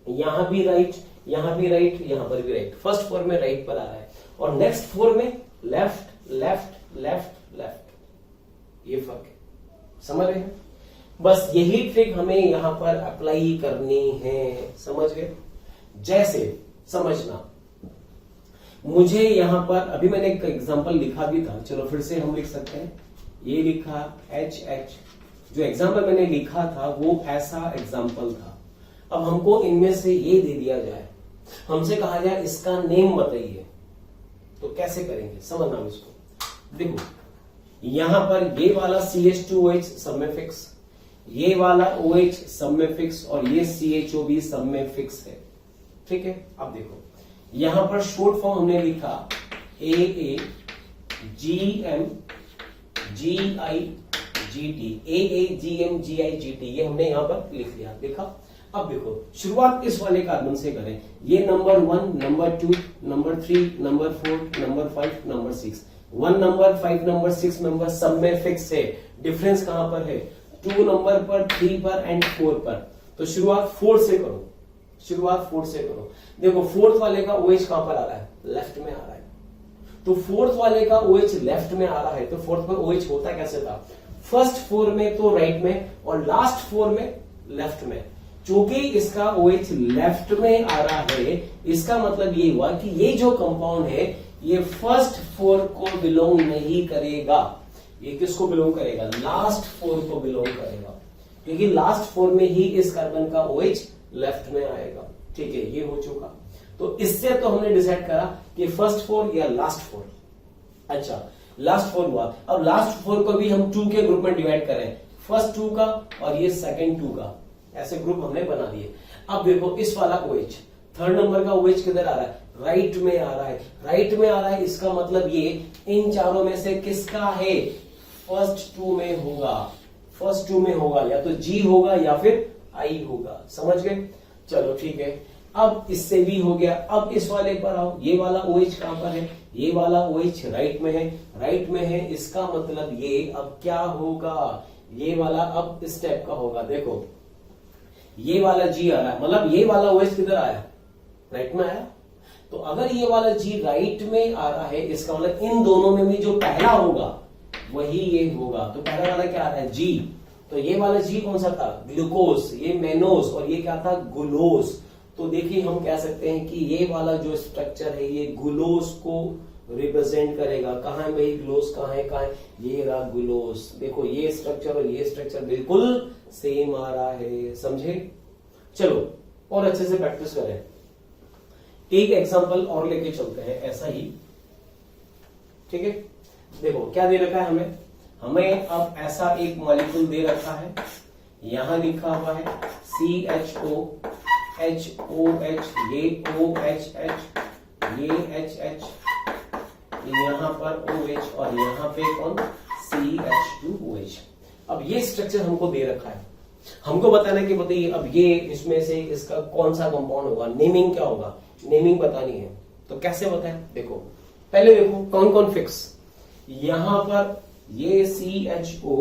Speaker 1: यहां भी राइट, यहां भी राइट, यहां पर भी राइट। फर्स्ट 4 में राइट पर आ रहा है और नेक्स्ट 4 में लेफ्ट लेफ्ट लेफ्ट लेफ्ट। ये फर्क है, समझ रहे हैं? बस यही ट्रिक हमें यहां पर अप्लाई करनी है, समझ गए? जैसे समझना, मुझे यहां पर अभी मैंने एक एग्जांपल लिखा भी था, चलो फिर से हम लिख सकते हैं। ये लिखा HH, जो एग्जांपल मैंने लिखा था वो ऐसा एग्जांपल था। अब हमको इनमें से ये दे दिया जाए, हमसे कहा जाए इसका नेम बताइए, तो कैसे करेंगे? समझना इसको। देखो यहां पर ये वाला CH2OH सब में फिक्स, ये वाला OH सब में फिक्स और ये CHO भी सब में फिक्स है, ठीक है? अब देखो यहां पर शॉर्ट फॉर्म हमने लिखा AA GM GI GT, AA GM GI GT, ये हमने यहां पर लिख लिया, देखा? अब देखो शुरुआत इस वाले कार्बन से करें। ये number 1, number 2, number 3, number 4, number 5, number 6। 1 number, 5 number, 6 number सब में फिक्स है। डिफरेंस कहां पर है? 2 नंबर पर, 3 पर एंड 4 पर। तो शुरुआत 4 से करो, शुरुआत 4 से करो। देखो फोर्थ वाले का OH कहां पर आ रहा है? लेफ्ट में आ रहा है। तो फोर्थ वाले का OH लेफ्ट में आ रहा है, तो फोर्थ पर OH होता कैसे था? फर्स्ट 4 में तो राइट में और लास्ट 4 में लेफ्ट में। चूंकि इसका OH लेफ्ट में आ रहा है, इसका मतलब ये हुआ कि ये जो कंपाउंड है ये फर्स्ट 4 को बिलोंग नहीं करेगा। ये किसको बिलोंग करेगा? लास्ट 4 को बिलोंग करेगा, क्योंकि लास्ट 4 में ही इस कार्बन का OH लेफ्ट में आएगा, ठीक है? ये हो चुका। तो इससे तो हमने डिसाइड करा कि फर्स्ट 4 या लास्ट 4। अच्छा, लास्ट 4 हुआ। अब लास्ट 4 को भी हम 2 के ग्रुप में डिवाइड करें, फर्स्ट 2 का और ये सेकंड 2 का, ऐसे ग्रुप हमने बना दिए। अब देखो इस वाला OH, थर्ड नंबर का OH किधर आ रहा है? राइट में आ रहा है, राइट में आ रहा है। इसका मतलब ये इन चारों में से किसका है? फर्स्ट 2 में होगा, फर्स्ट 2 में होगा, या तो G होगा या फिर I होगा, समझ गए? चलो ठीक है, अब इससे भी हो गया। अब इस वाले पर आओ, ये वाला OH कहां पर है? ये वाला OH राइट में है, राइट में है। इसका मतलब ये अब क्या होगा? ये वाला अब इस टाइप का होगा। देखो ये वाला G आ रहा है, मतलब ये वाला OH किधर आया? राइट में आया। तो अगर ये वाला G राइट में आ रहा है, इसका मतलब इन दोनों में भी जो पहला होगा वही ये होगा। तो पहला वाला क्या आ रहा है? G। तो ये वाला G कौन सा था? ग्लूकोज। ये मेनोस और ये क्या था? ग्लूकोज। तो देखिए हम कह सकते हैं कि ये वाला जो स्ट्रक्चर है ये ग्लूकोज को रिप्रेजेंट करेगा। कहां है भाई ग्लूकोज? कहां है, कहां है? ये रहा ग्लूकोज। देखो ये स्ट्रक्चर और ये स्ट्रक्चर बिल्कुल सेम आ रहा है, समझे? चलो और अच्छे से प्रैक्टिस करें। एक एग्जांपल और लेके चलते हैं ऐसा ही, ठीक है? देखो क्या दे रखा है हमें अब ऐसा एक मॉलिक्यूल दे रखा है, यहां लिखा हुआ है CHO HOH, ये OHH, ये HH, यहां पर OH और यहां पे कौन? CH2OH। अब ये स्ट्रक्चर हमको दे रखा है, हमको बताना कि बताइए अब ये इसमें से इसका कौन सा कंपाउंड होगा, नेमिंग क्या होगा, नेमिंग बतानी है। तो कैसे बताएं? देखो पहले देखो कौन कौन फिक्स। यहां पर ये CHO,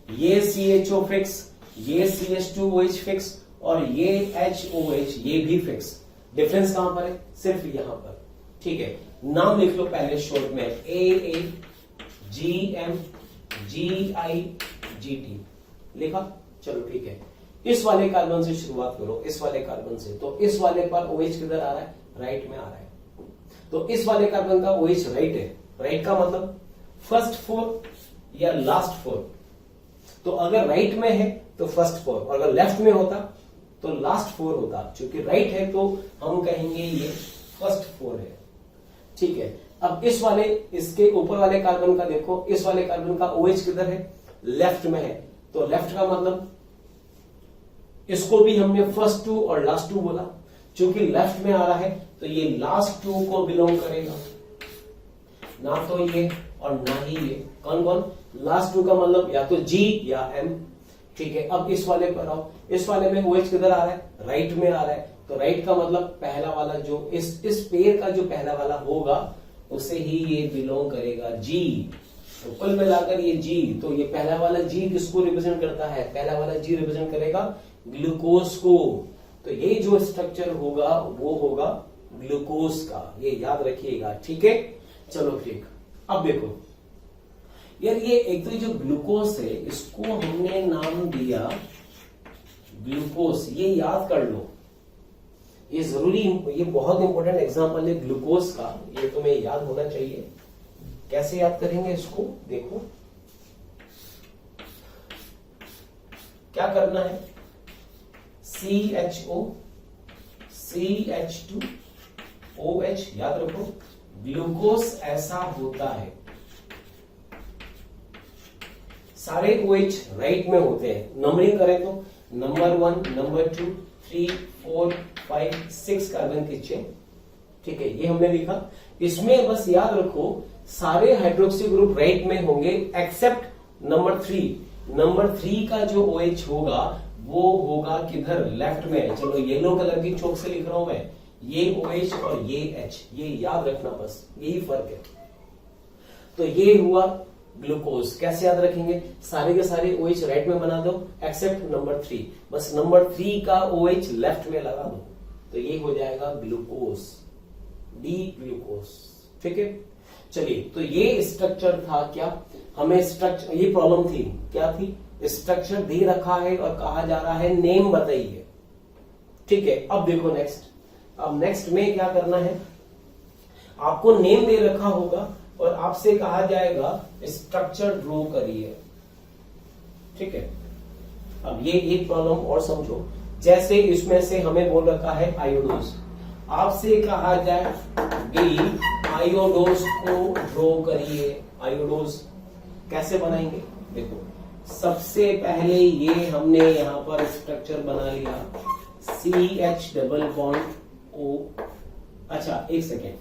Speaker 1: ये CHO फिक्स, ये CH2OH फिक्स और ये HOH ये भी फिक्स। डिफरेंस कहां पर है? सिर्फ यहां पर, ठीक है? नाम लिख लो पहले शॉर्ट में, AA GM GI GT लिखा। चलो ठीक है, इस वाले कार्बन से शुरुआत करो, इस वाले कार्बन से। तो इस वाले पर OH किधर आ रहा है? राइट में आ रहा है। तो इस वाले कार्बन का OH राइट है, राइट का मतलब फर्स्ट 4 या लास्ट 4। तो अगर राइट में है तो फर्स्ट 4 और अगर लेफ्ट में होता तो लास्ट 4 होता। चूंकि राइट है तो हम कहेंगे ये फर्स्ट 4 है, ठीक है? अब इस वाले इसके ऊपर वाले कार्बन का देखो, इस वाले कार्बन का OH किधर है? लेफ्ट में है। तो लेफ्ट का मतलब इसको भी हमने फर्स्ट 2 और लास्ट 2 बोला। चूंकि लेफ्ट में आ रहा है तो ये लास्ट 2 को बिलोंग करेगा, ना तो ये और ना ही ये। कौन कौन? लास्ट 2 का मतलब या तो G या M, ठीक है? अब इस वाले पर आओ, इस वाले में OH किधर आ रहा है? राइट में आ रहा है। तो राइट का मतलब पहला वाला जो इस पेयर का जो पहला वाला होगा उसे ही ये बिलोंग करेगा, G। तो कुल मिलाकर ये G, तो ये पहला वाला G किसको रिप्रेजेंट करता है? पहला वाला G रिप्रेजेंट करेगा ग्लूकोज को। तो ये जो स्ट्रक्चर होगा वो होगा ग्लूकोज का, ये याद रखिएगा, ठीक है। चलो ठीक, अब देखो यार, ये एक तो जो ग्लूकोज है इसको हमने नाम दिया ग्लूकोज, ये याद कर लो, ये जरूरी, ये बहुत इंपॉर्टेंट एग्जांपल है ग्लूकोज का, ये तुम्हें याद होना चाहिए। कैसे याद करेंगे इसको, देखो क्या करना है, CHO CH2OH, याद रखो ग्लूकोज ऐसा होता है, सारे OH राइट में होते हैं, नंबरिंग करें तो नंबर 1, नंबर 2, 3, 4, 5, 6 कार्बन की चेन, ठीक है, ये हमने लिखा। इसमें बस याद रखो सारे हाइड्रोक्सी ग्रुप राइट में होंगे एक्सेप्ट नंबर 3। नंबर 3 का जो OH होगा वो होगा किधर, लेफ्ट में। चलो येलो कलर की चौक से लिख रहा हूं मैं, ये OH और ये H, ये याद रखना, बस यही फर्क है। तो ये हुआ ग्लूकोज, कैसे याद रखेंगे, सारे के सारे OH राइट में बना दो एक्सेप्ट नंबर 3, बस नंबर 3 का OH लेफ्ट में लगा दो, तो ये हो जाएगा ग्लूकोज, डी ग्लूकोज, ठीक है। चलिए, तो ये स्ट्रक्चर था क्या, हमें स्ट्रक्चर, ये प्रॉब्लम थी, क्या थी, स्ट्रक्चर दे रखा है और कहा जा रहा है नेम बताइए, ठीक है। अब देखो नेक्स्ट, अब नेक्स्ट में क्या करना है, आपको नेम दे रखा होगा और आपसे कहा जाएगा स्ट्रक्चर ड्रॉ करिए, ठीक है। अब ये एक प्रॉब्लम और समझो, जैसे इसमें से हमें बोल रखा है आयोडोज, आपसे कहा जाए बी आयोडोज को ड्रॉ करिए, आयोडोज कैसे बनाएंगे, देखो सबसे पहले ये हमने यहां पर स्ट्रक्चर बना लिया CH डबल बॉन्ड O। अच्छा एक सेकेंड,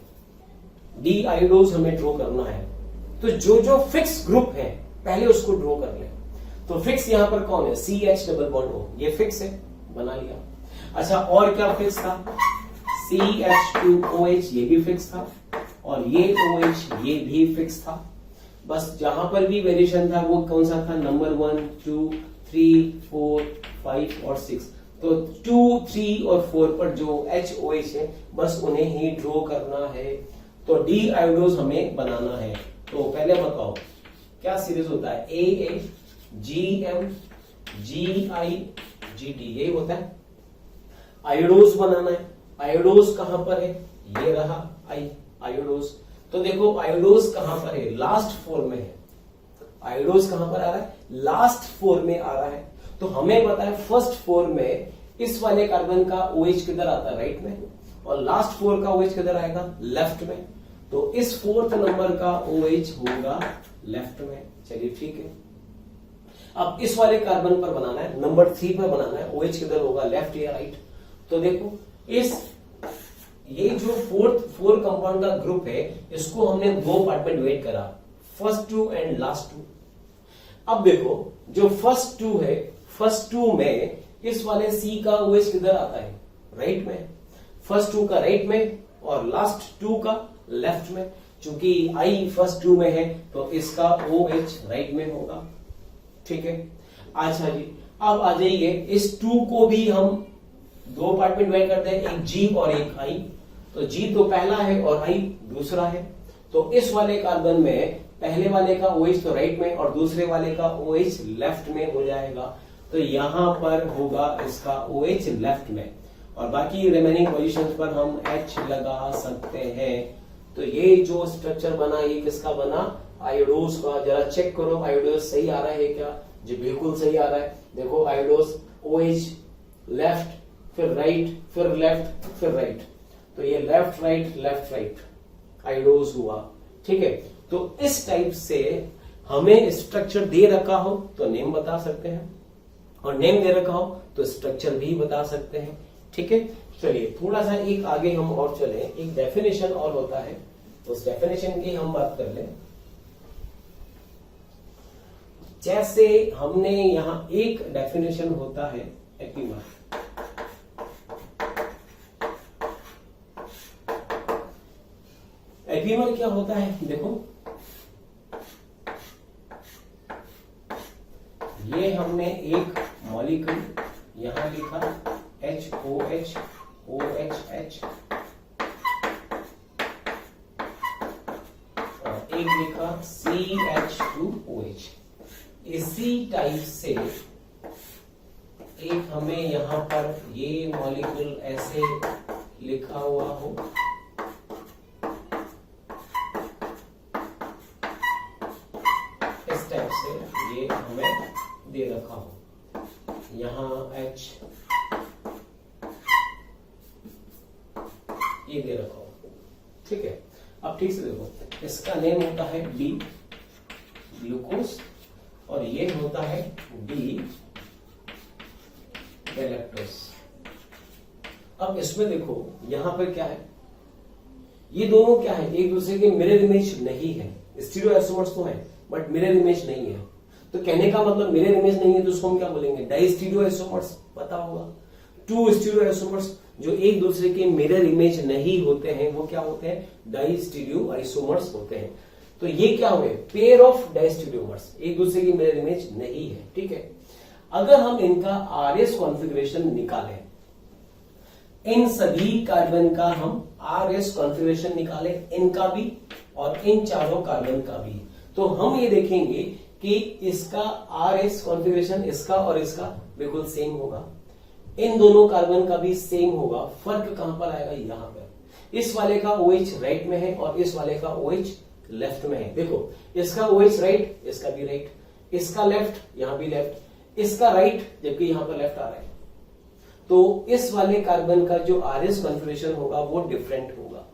Speaker 1: डी आयोडोज हमें ड्रॉ करना है, तो जो जो फिक्स ग्रुप है पहले उसको ड्रॉ कर ले। तो फिक्स यहां पर कौन है, CH डबल बॉन्ड O, ये फिक्स है, बना लिया। अच्छा और क्या फिक्स था, CH2OH, ये भी फिक्स था, और ये OH ये भी फिक्स था। बस जहां पर भी वेरिएशन था वो कौन सा था, नंबर 1, 2, 3, 4, 5 और 6। तो 2, 3 और 4 पर जो HOH है बस उन्हें ही ड्रॉ करना है। तो डी आयोडोज हमें बनाना है, तो पहले बताओ क्या सीरीज होता है, AA, GM, GI, GD, यही होता है। आयोडोज बनाना है, आयोडोज कहां पर है, ये रहा आयोडोज। तो देखो आयोडोज कहां पर है, लास्ट 4 में है, आयोडोज कहां पर आ रहा है, लास्ट 4 में आ रहा है। तो हमें पता है फर्स्ट 4 में इस वाले कार्बन का OH किधर आता है, राइट में, और लास्ट 4 का OH किधर आएगा, लेफ्ट में। तो इस 4th नंबर का OH होगा लेफ्ट में, चलिए ठीक है। अब इस वाले कार्बन पर बनाना है, नंबर 3 पर बनाना है, OH किधर होगा, लेफ्ट या राइट। तो देखो ये जो 4 कंपाउंड का ग्रुप है इसको हमने 2 पार्ट में डिवाइड करा, फर्स्ट 2 एंड लास्ट 2। अब देखो जो फर्स्ट 2 है, फर्स्ट 2 में इस वाले C का OH किधर आता है, राइट में, फर्स्ट 2 का राइट में और लास्ट 2 का लेफ्ट में। चूंकि I फर्स्ट 2 में है तो इसका OH राइट में होगा, ठीक है। अच्छा जी, अब आ जाइए, इस 2 को भी हम 2 पार्ट में डिवाइड करते हैं, एक G और एक I। तो G तो पहला है और I दूसरा है। तो इस वाले कार्बन में पहले वाले का OH तो राइट में और दूसरे वाले का OH लेफ्ट में हो जाएगा। तो यहां पर होगा इसका OH लेफ्ट में, और बाकी रिमेनिंग पोजीशंस पर हम H लगा सकते हैं। तो ये जो स्ट्रक्चर बना ये किसका बना, आयोडोज का। जरा चेक करो आयोडोज सही आ रहा है क्या, जी बिल्कुल सही आ रहा है। देखो आयोडोज OH लेफ्ट, फिर राइट, फिर लेफ्ट, फिर राइट, तो ये लेफ्ट राइट आयोडोज हुआ, ठीक है। तो इस टाइप से हमें स्ट्रक्चर दे रखा हो तो नेम बता सकते हैं, और नेम दे रखा हो तो स्ट्रक्चर भी बता सकते हैं, ठीक है। चलिए थोड़ा सा एक आगे हम और चले, एक डेफिनेशन और होता है, उस डेफिनेशन की हम बात कर लें। जैसे हमने यहां एक डेफिनेशन होता है एपीमर, एपीमर क्या होता है, देखो ये हमने एक मॉलिक्यूल यहां लिखा HOH OHH, एक लिखा CH2OH। इसी टाइप से एक हमें यहां पर ये मॉलिक्यूल ऐसे लिखा हुआ हो, इस टाइप से ये हमें दे रखा हो, यहां H ये दे रखा हो, ठीक है। अब ठीक से देखो, इसका नेम होता है D ग्लूकोज और ये होता है D गैलेक्टोज। अब इसमें देखो यहां पर क्या है, ये दोनों क्या है, एक दूसरे के मिरर इमेज नहीं है। स्टीरियोआइसोमर्स तो है बट मिरर इमेज नहीं है। तो कहने का मतलब मिरर इमेज नहीं है तो उसको हम क्या बोलेंगे, डाइस्टीरियोआइसोमर्स। पता होगा, टू स्टीरियोआइसोमर्स जो एक दूसरे के मिरर इमेज नहीं होते हैं वो क्या होते हैं, डाइस्टीरियोआइसोमर्स होते हैं। तो ये क्या हुए, पेयर ऑफ डाइस्टीरियोमर्स, एक दूसरे की मिरर इमेज नहीं है, ठीक है। अगर हम इनका आरएस कॉन्फ़िगरेशन निकालें, इन सभी कार्बन का हम आरएस कॉन्फ़िगरेशन निकालें, इनका भी और इन चारों कार्बन का भी, तो हम ये देखेंगे कि इसका आरएस कॉन्फ़िगरेशन इसका और इसका बिल्कुल सेम होगा, इन दोनों कार्बन का भी सेम होगा। फर्क कहां पर आएगा, यहां पर। इस वाले का OH राइट में है और इस वाले का OH लेफ्ट में है। देखो इसका OH राइट, इसका भी राइट, इसका लेफ्ट, यहां भी लेफ्ट, इसका राइट, जबकि यहां पर लेफ्ट आ रहा है। तो इस वाले कार्बन का जो आरएस कॉन्फ़िगरेशन होगा वो डिफरेंट होगा।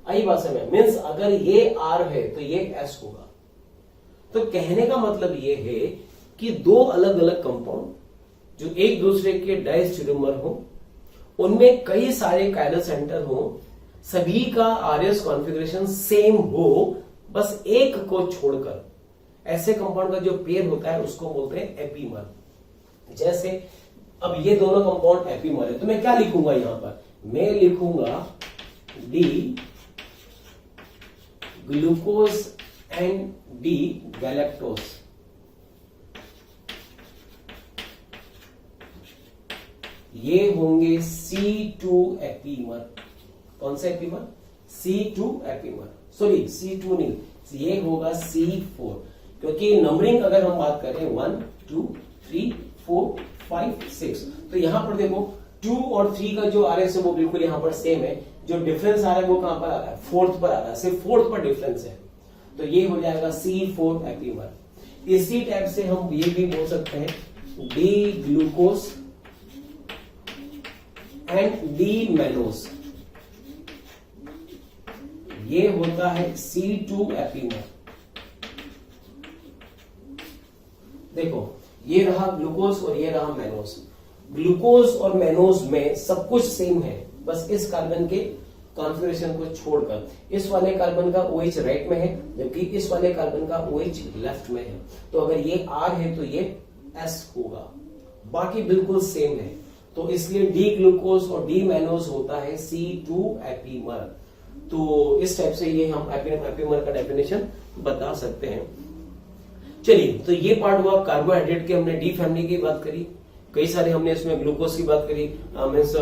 Speaker 1: आई बात समझ, मीन्स अगर ये R है तो ये S होगा। तो कहने का मतलब ये है कि दो अलग अलग कंपाउंड जो एक दूसरे के डाइस्टीरियोमर हो, उनमें कई सारे कायरल सेंटर हो, सभी का आरएस कॉन्फ़िगरेशन सेम हो, बस एक को छोड़कर, ऐसे कंपाउंड का जो पेयर होता है उसको बोलते हैं एपीमर। जैसे अब ये दोनों कंपाउंड एपीमर है तो मैं क्या लिखूंगा, यहां पर मैं लिखूंगा D glucose and D galactose. ये होंगे C2 एपीमर। कौन सा epimer, C2 epimer, sorry C2 नहीं, ये होगा C4, क्योंकि नंबरिंग अगर हम बात करें 1 2 3 4 5 6, तो यहां पर देखो 2 और 3 का जो आरएस है वो बिल्कुल यहां पर सेम है। जो डिफरेंस आ रहा है वो कहां पर आ रहा है, फोर्थ पर आ रहा है, सिर्फ फोर्थ पर डिफरेंस है। तो ये हो जाएगा C4 एपीमर। इसी टाइप से हम ये भी बोल सकते हैं D glucose and D mannose, ये होता है C2 एपीमर। देखो ये रहा ग्लूकोज और ये रहा मैनोज। ग्लूकोज और मैनोज में सब कुछ सेम है, बस इस कार्बन के कॉन्फ़िगरेशन को छोड़कर। इस वाले कार्बन का OH राइट में है, जबकि इस वाले कार्बन का OH लेफ्ट में है। तो अगर ये R है तो ये S होगा, बाकी बिल्कुल सेम है। तो इसलिए D ग्लूकोज और D मैनोज होता है C2 एपीमर। तो इस टाइप से ये हम एपीमर का डेफिनेशन बता सकते हैं। चलिए, तो ये पार्ट हुआ कार्बोहाइड्रेट के, हमने D फैमिली की बात करी, कई सारे हमने इसमें ग्लूकोज की बात करी, मीन्स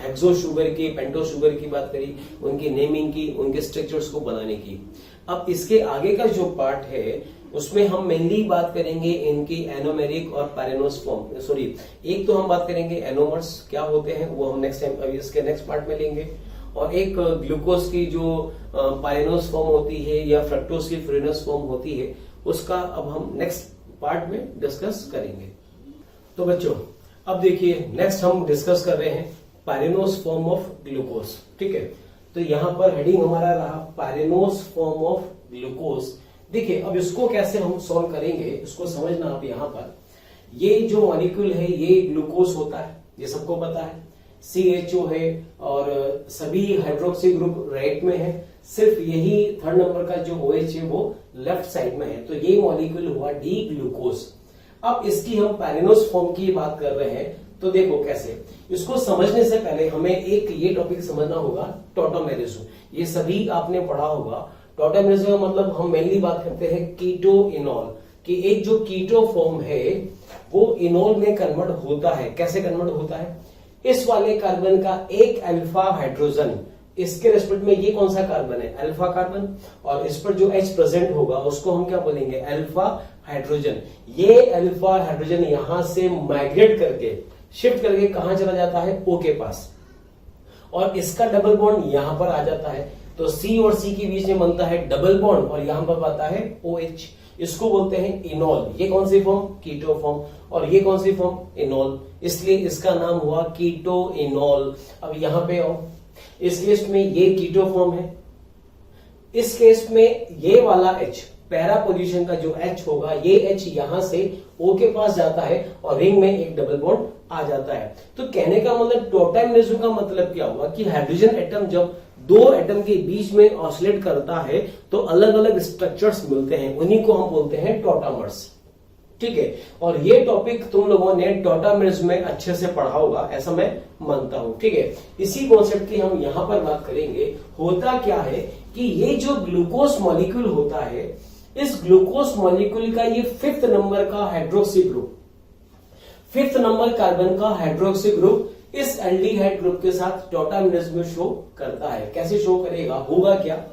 Speaker 1: हेक्सो शुगर की, पेंटो शुगर की बात करी, उनकी नेमिंग की, उनके स्ट्रक्चर्स को बनाने की। अब इसके आगे का जो पार्ट है उसमें हम मेनली बात करेंगे इनकी एनोमेरिक और पैरेनोस फॉर्म, सॉरी एक तो हम बात करेंगे एनोमर्स क्या होते हैं, वो हम नेक्स्ट टाइम अभी इसके नेक्स्ट पार्ट में लेंगे। और एक ग्लूकोज की जो पायरेनोस फॉर्म होती है या फ्रक्टोज की फ्यूरिनोस फॉर्म होती है, उसका अब हम नेक्स्ट पार्ट में डिस्कस करेंगे। तो बच्चों अब देखिए नेक्स्ट हम डिस्कस कर रहे हैं पायरेनोस फॉर्म ऑफ ग्लूकोज, ठीक है। तो यहां पर हेडिंग हमारा रहा पायरेनोस फॉर्म ऑफ ग्लूकोज। देखिए अब इसको कैसे हम सॉल्व करेंगे, इसको समझना आप। यहां पर ये जो मॉलिक्यूल है ये ग्लूकोज होता है, ये सबको पता है, CHO है और सभी हाइड्रोक्सी ग्रुप राइट में है, सिर्फ यही थर्ड नंबर का जो OH है वो लेफ्ट साइड में है। तो ये मॉलिक्यूल हुआ D ग्लूकोज। अब इसकी हम पैरेनोस फॉर्म की बात कर रहे हैं, तो देखो कैसे, इसको समझने से पहले हमें एक ये टॉपिक समझना होगा, टॉटोमेरेजो। ये सभी आपने पढ़ा होगा। टॉटोमेरेजो का मतलब हम मेनली बात करते हैं कीटो इनॉल, कि एक जो कीटो फॉर्म है वो इनॉल में कन्वर्ट होता है। कैसे कन्वर्ट होता है, इस वाले कार्बन का एक अल्फा हाइड्रोजन, इसके रेस्पेक्ट में ये कौन सा कार्बन है, अल्फा कार्बन, और इस पर जो H प्रेजेंट होगा उसको हम क्या बोलेंगे, अल्फा हाइड्रोजन। ये अल्फा हाइड्रोजन यहां से माइग्रेट करके शिफ्ट करके कहां चला जाता है, O के पास, और इसका डबल बॉन्ड यहां पर आ जाता है। तो C और C के बीच में बनता है डबल बॉन्ड और यहां पर आता है OH। इसको बोलते हैं इनॉल। ये कौन सी फॉर्म, कीटो फॉर्म, और ये कौन सी फॉर्म, इनॉल, इसलिए इसका नाम हुआ कीटो इनॉल। अब यहां पे आओ, इस केस में ये कीटो फॉर्म है, इस केस में ये वाला H, पैरा पोजीशन का जो H होगा, ये H यहां से O के पास जाता है और रिंग में एक डबल बॉन्ड आ जाता है। तो कहने का मतलब टोटेमिज्म का मतलब क्या हुआ कि हाइड्रोजन एटम जब दो एटम के बीच में ऑसिलेट करता है तो अलग अलग स्ट्रक्चर्स मिलते हैं, उन्हीं को हम बोलते हैं टोटामर्स। ठीक है, और ये टॉपिक तुम लोगों ने टोटामर्स में अच्छे से पढ़ा होगा, ऐसा मैं मानता हूं। ठीक है, इसी कॉन्सेप्ट की हम यहां पर बात करेंगे। होता क्या है कि ये जो ग्लूकोज मॉलिक्यूल होता है, इस ग्लूकोज मॉलिक्यूल का ये 5th नंबर का hydroxy group, 5th number carbon का हाइड्रोक्सी ग्रुप इस एल्डिहाइड ग्रुप के साथ टोटामर्स में शो करता है। कैसे शो करेगा, होगा क्या,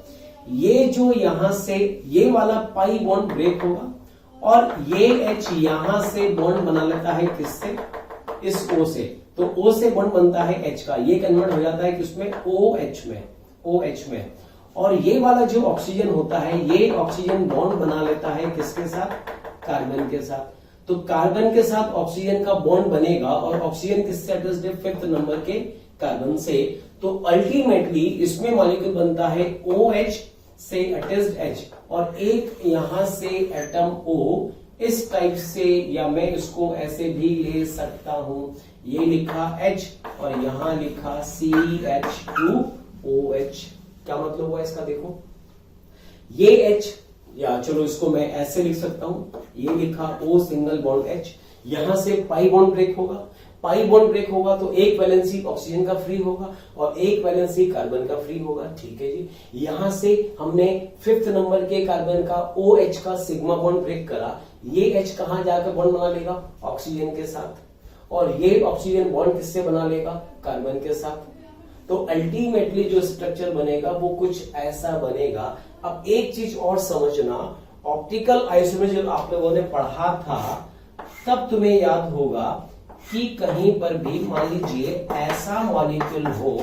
Speaker 1: ये जो यहां से ये वाला पाई बॉन्ड ब्रेक होगा और ये H यहां से बॉन्ड बना लेता है किससे, इस O से। तो O से बॉन्ड बनता है H का, ये कन्वर्ट हो जाता है किसमें, OH में। और ये वाला जो ऑक्सीजन होता है, ये ऑक्सीजन बॉन्ड बना लेता है किसके साथ, कार्बन के साथ। तो कार्बन के साथ ऑक्सीजन का बॉन्ड बनेगा और ऑक्सीजन किससे अटैच्ड है, 5th नंबर के कार्बन से। तो अल्टीमेटली इसमें मॉलिक्यूल बनता है OH से अटैच्ड H, और एक यहां से एटम O इस टाइप से, या मैं इसको ऐसे भी ले सकता हूं, ये लिखा H और यहां लिखा CH2OH। क्या मतलब हुआ इसका, देखो ये H, या चलो इसको मैं ऐसे लिख सकता हूं, ये लिखा O सिंगल बॉन्ड H, यहां से पाई बॉन्ड ब्रेक होगा, पाई बॉन्ड ब्रेक होगा तो एक वैलेंसी ऑक्सीजन का फ्री होगा और एक वैलेंसी कार्बन का फ्री होगा। ठीक है जी, यहां से हमने 5th नंबर के कार्बन का OH का सिग्मा बॉन्ड ब्रेक करा, ये H कहां जाकर बॉन्ड बना लेगा, ऑक्सीजन के साथ, और ये ऑक्सीजन बॉन्ड किससे बना लेगा, कार्बन के साथ। तो अल्टीमेटली जो स्ट्रक्चर बनेगा वो कुछ ऐसा बनेगा। अब एक चीज और समझना, ऑप्टिकल आइसोमर जब आप लोगों ने पढ़ा था तब तुम्हें याद होगा कि कहीं पर भी मान लीजिए ऐसा मॉलिक्यूल हो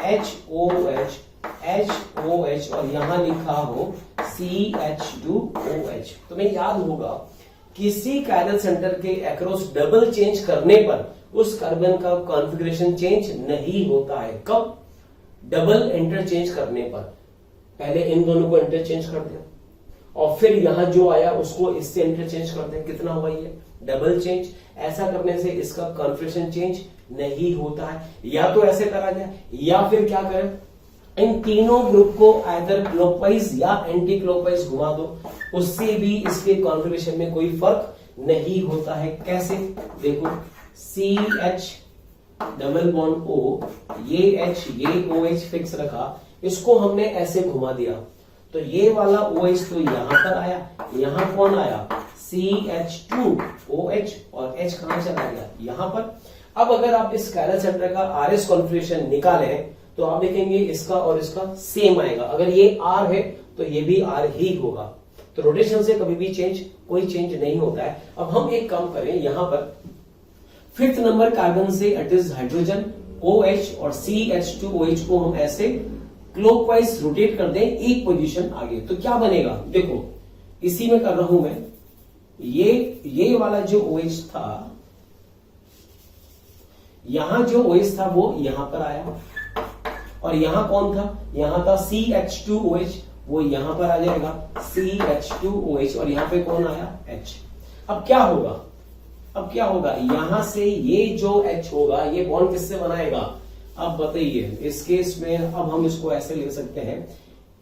Speaker 1: HOH और यहां लिखा हो CH2OH, तुम्हें याद होगा किसी कायरल सेंटर के अक्रॉस डबल चेंज करने पर उस कार्बन का कॉन्फ़िगरेशन चेंज नहीं होता है। कब, डबल इंटरचेंज करने पर। पहले इन दोनों को इंटरचेंज कर दिया और फिर यहां जो आया उसको इससे इंटरचेंज कर दें, कितना हुआ ये, डबल चेंज। ऐसा करने से इसका कॉन्फ़िगरेशन चेंज नहीं होता है। या तो ऐसे करा जाए या फिर क्या करें, इन तीनों ग्रुप को आइदर क्लॉकवाइज या एंटी क्लॉकवाइज घुमा दो, उससे भी इसके कॉन्फ़िगरेशन में कोई फर्क नहीं होता है। कैसे, देखो CH डबल बॉन्ड O, ये H ये OH फिक्स रखा, इसको हमने ऐसे घुमा दिया तो ये वाला OH तो यहां पर आया, यहां कौन आया, CH2OH, और H कहां चला गया, यहां पर। अब अगर आप इस कायरल सेंटर का RS कॉन्फ़िगरेशन निकालें तो आप देखेंगे इसका और इसका सेम आएगा। अगर ये R है तो ये भी R ही होगा। तो रोटेशन से कभी भी कोई चेंज नहीं होता है। अब हम एक काम करें, यहां पर 5th नंबर कार्बन से अटैच्ड हाइड्रोजन OH और CH2OH को हम ऐसे क्लॉकवाइज रोटेट कर दें एक पोजीशन आगे, तो क्या बनेगा, देखो इसी में कर रहा हूं मैं। ये वाला जो OH था, यहां जो OH था वो यहां पर आया और यहां कौन था, यहां था CH2OH, वो यहां पर आ जाएगा CH2OH और यहां पे कौन आया, H। अब क्या होगा, यहां से ये जो H होगा ये बॉन्ड किससे बनाएगा, अब बताइए। इस केस में अब हम इसको ऐसे ले सकते हैं,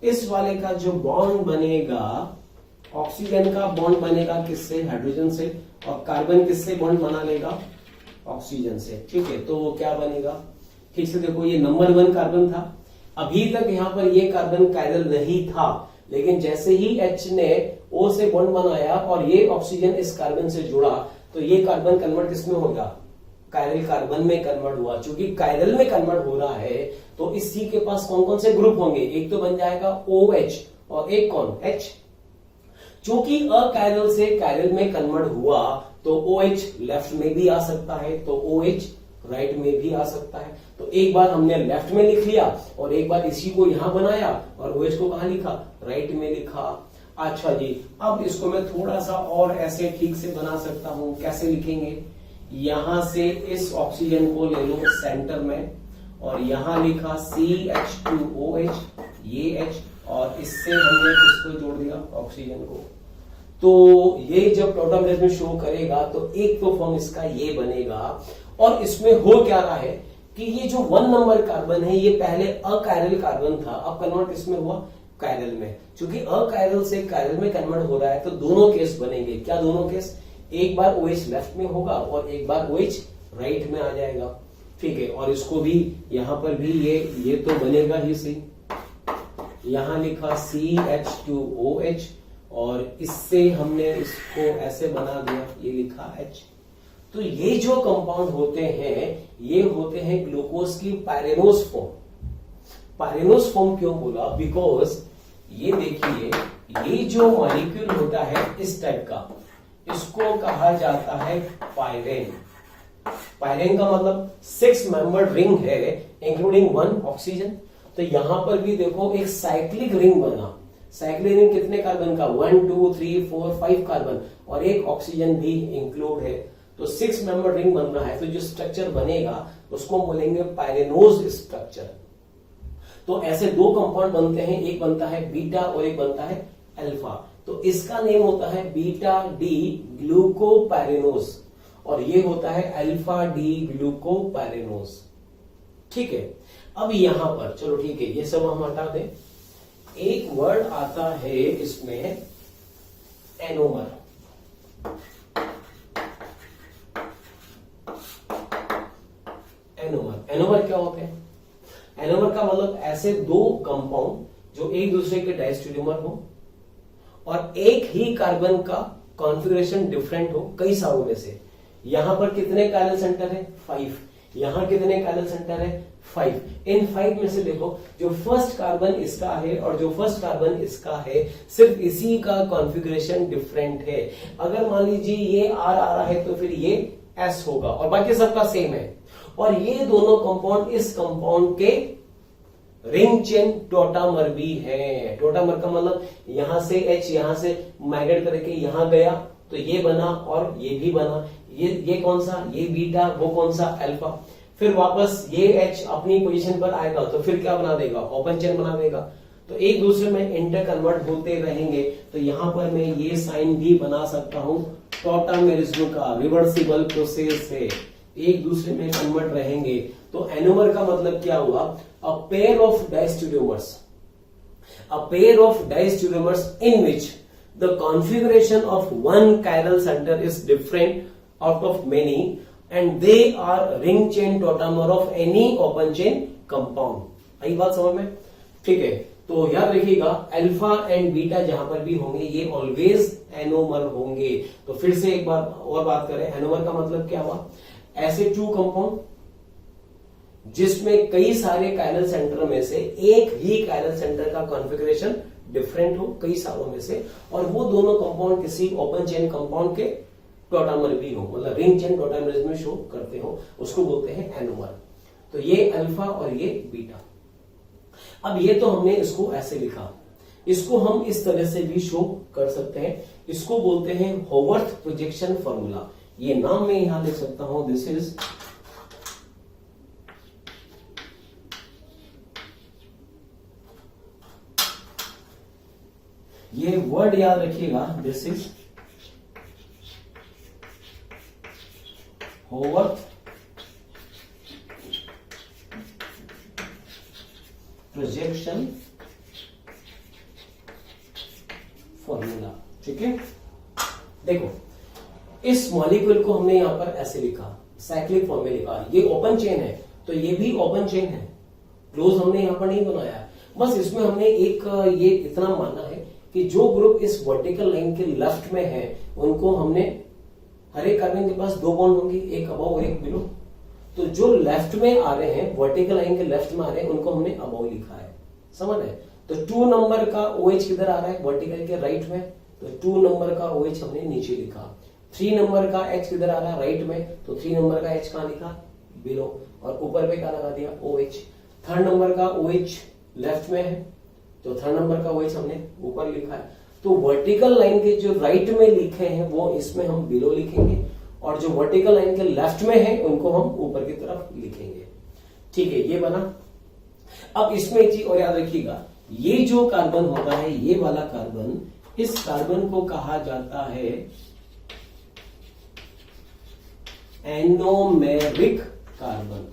Speaker 1: इस वाले का जो बॉन्ड बनेगा, ऑक्सीजन का बॉन्ड बनेगा किससे, हाइड्रोजन से, और कार्बन किससे बॉन्ड बना लेगा, ऑक्सीजन से। ठीक है, तो क्या बनेगा, ठीक से देखो, ये नंबर 1 कार्बन था, अभी तक यहां पर ये कार्बन कायरल नहीं था, लेकिन जैसे ही H ने O से बॉन्ड बनाया और ये ऑक्सीजन इस कार्बन से जुड़ा तो ये कार्बन कन्वर्ट किसमें होगा, कायरल कार्बन में कन्वर्ट हुआ, चूंकि कायरल में कन्वर्ट हो रहा है तो इस C के पास कौन कौन से ग्रुप होंगे, एक तो बन जाएगा OH और एक कौन H। चूंकि अकायरल से कायरल में कन्वर्ट हुआ तो OH लेफ्ट में भी आ सकता है, तो OH राइट में भी आ सकता है। तो एक बार हमने लेफ्ट में लिख लिया और एक बार इसी को यहां बनाया और OH को कहां लिखा, राइट में लिखा। अच्छा जी, अब इसको मैं थोड़ा सा और ऐसे ठीक से बना सकता हूं, कैसे लिखेंगे, यहां से इस ऑक्सीजन को ले लो सेंटर में और यहां लिखा CH2OH, ये H, और इससे हमने इसको जोड़ दिया ऑक्सीजन को। तो ये जब टोटल रेट में शो करेगा तो एक तो फॉर्म इसका ये बनेगा। और इसमें हो क्या रहा है कि ये जो 1 नंबर कार्बन है ये पहले अकायरल कार्बन था, अब कन्वर्ट इसमें हुआ कायरल में। चूंकि अकायरल से कायरल में कन्वर्ट हो रहा है तो दोनों केस बनेंगे। क्या दोनों केस, एक बार OH लेफ्ट में होगा और एक बार OH राइट में आ जाएगा, ठीक है। और इसको भी यहां पर भी ये तो बनेगा ही सही, यहां लिखा CH2OH और इससे हमने इसको ऐसे बना दिया, ये लिखा H। तो ये जो कंपाउंड होते हैं ये होते हैं ग्लूकोज की पायरेनोज फॉर्म। पायरेनोज फॉर्म क्यों बोला, बिकॉज ये देखिए ये जो मॉलिक्यूल होता है इस टाइप का, इसको कहा जाता है पायरेन। पायरेन का मतलब 6 मेंबर्ड रिंग है इंक्लूडिंग 1 ऑक्सीजन। तो यहां पर भी देखो एक साइक्लिक रिंग बना। साइक्लिक रिंग कितने कार्बन का, 1 2 3 4 5 कार्बन और एक ऑक्सीजन भी इंक्लूड है। तो 6 मेंबर रिंग बन रहा है, तो जो स्ट्रक्चर बनेगा उसको बोलेंगे पायरेनोज स्ट्रक्चर। तो ऐसे 2 कंपाउंड बनते हैं, एक बनता है बीटा और एक बनता है अल्फा। तो इसका नेम होता है बीटा डी ग्लूकोपायरेनोज और ये होता है अल्फा डी ग्लूकोपायरेनोज, ठीक है। अब यहां पर चलो ठीक है, ये सब हम हटा दें। एक वर्ड आता है इसमें एनोमर। एनोमर क्या होते हैं, एनोमर का मतलब ऐसे 2 कंपाउंड जो एक दूसरे के डायस्टेरियोमर हो और एक ही कार्बन का कॉन्फ़िगरेशन डिफरेंट हो कई सारों में से। यहां पर कितने कायरल सेंटर है, 5। यहां कितने कायरल सेंटर है, 5। इन 5 में से देखो जो फर्स्ट कार्बन इसका है और जो फर्स्ट कार्बन इसका है, सिर्फ इसी का कॉन्फ़िगरेशन डिफरेंट है। अगर मान लीजिए ये R आ रहा है तो फिर ये S होगा और बाकी सबका सेम है। और ये दोनों कंपाउंड इस कंपाउंड के रिंग चेन टोटामर भी है। टोटामर का मतलब यहां से H यहां से माइग्रेट करके यहां गया तो ये बना और ये भी बना। ये कौन सा, ये बीटा, वो कौन सा, अल्फा। फिर वापस ये H अपनी पोजीशन पर आएगा तो फिर क्या बना देगा, ओपन चेन बना देगा। तो एक दूसरे में इंटर कन्वर्ट होते रहेंगे। तो यहां पर मैं ये साइन भी बना सकता हूं, टोटामेरिज्म का रिवर्सिबल प्रोसेस है, एक दूसरे में कन्वर्ट रहेंगे। तो एनोमर का मतलब क्या हुआ, a pair of diastereomers, a pair of diastereomers in which the configuration of one chiral center is different out of many and they are ring chain tautomer of any open chain compound। आई बात समझ में, ठीक है। तो याद रखिएगा अल्फा एंड बीटा जहां पर भी होंगे ये ऑलवेज एनोमर होंगे। तो फिर से एक बार और बात करें, एनोमर का मतलब क्या हुआ, ऐसे 2 कंपाउंड जिसमें कई सारे कायरल सेंटर में से एक ही कायरल सेंटर का कॉन्फ़िगरेशन डिफरेंट हो कई सारों में से, और वो दोनों कंपाउंड किसी ओपन चेन कंपाउंड के टोटामर भी हो, मतलब रिंग चेन टोटामरिज्म में शो करते हो, उसको बोलते हैं एनोमर। तो ये अल्फा और ये बीटा। अब ये तो हमने इसको ऐसे लिखा, इसको हम इस तरह से भी शो कर सकते हैं, इसको बोलते हैं होवर्थ प्रोजेक्शन फॉर्मूला। ये नाम मैं यहां लिख सकता हूं, दिस इज ये वर्ड याद रखिएगा, दिस इज होवर्थ प्रोजेक्शन फॉर्मूला, ठीक है। देखो इस मॉलिक्यूल को हमने यहां पर ऐसे लिखा, साइक्लिक फॉर्म में लिखा, ये ओपन चेन है तो ये भी ओपन चेन है, क्लोज हमने यहां पर नहीं बनाया। बस इसमें हमने एक ये इतना माना है कि जो ग्रुप इस वर्टिकल लाइन के लेफ्ट में है उनको हमने हर एक कार्बन के पास 2 बॉन्ड होंगे, एक अबव और एक बिलो। तो जो लेफ्ट में आ रहे हैं, वर्टिकल लाइन के लेफ्ट में आ रहे हैं, उनको हमने अबव लिखा है, समझ है। तो 2 नंबर का OH किधर आ रहा है, वर्टिकल के राइट में, तो 2 नंबर का OH हमने नीचे लिखा। 3 नंबर का H किधर आ रहा है, राइट में, तो 3 नंबर का H कहां लिखा, बिलो, और ऊपर पे क्या लगा दिया, OH। 3rd नंबर का OH लेफ्ट में है, तो 3rd नंबर का OH हमने ऊपर लिखा है। तो वर्टिकल लाइन के जो राइट में लिखे हैं वो इसमें हम बिलो लिखेंगे, और जो वर्टिकल लाइन के लेफ्ट में है उनको हम ऊपर की तरफ लिखेंगे। ठीक है, ये बना। अब इसमें एक चीज और याद रखिएगा, ये जो कार्बन होता है, ये वाला कार्बन, इस कार्बन को कहा जाता है एनोमेरिक कार्बन।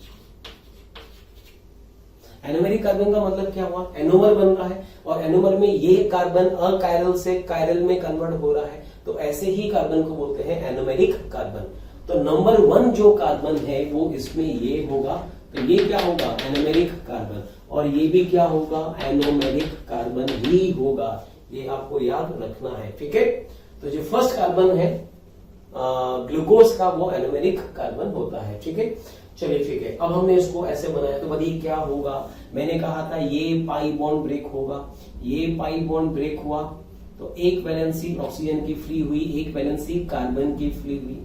Speaker 1: एनोमेरिक कार्बन का मतलब क्या हुआ, एनोमर बन रहा है, और एनोमर में ये कार्बन अकायरल से कायरल में कन्वर्ट हो रहा है, तो ऐसे ही कार्बन को बोलते हैं एनोमेरिक कार्बन। तो नंबर 1 जो कार्बन है वो इसमें ये होगा, तो ये क्या होगा, एनोमेरिक कार्बन, और ये भी क्या होगा, एनोमेरिक कार्बन ही होगा। ये आपको याद रखना है, ठीक है। तो जो फर्स्ट कार्बन है ग्लूकोज का, वो एनोमेरिक कार्बन होता है, ठीक है। चलिए ठीक है, अब हमने इसको ऐसे बनाया, तो बताइए क्या होगा। मैंने कहा था ये पाई बॉन्ड ब्रेक होगा, ये पाई बॉन्ड ब्रेक हुआ, तो एक वैलेंसी ऑक्सीजन की फ्री हुई, एक वैलेंसी कार्बन की फ्री हुई,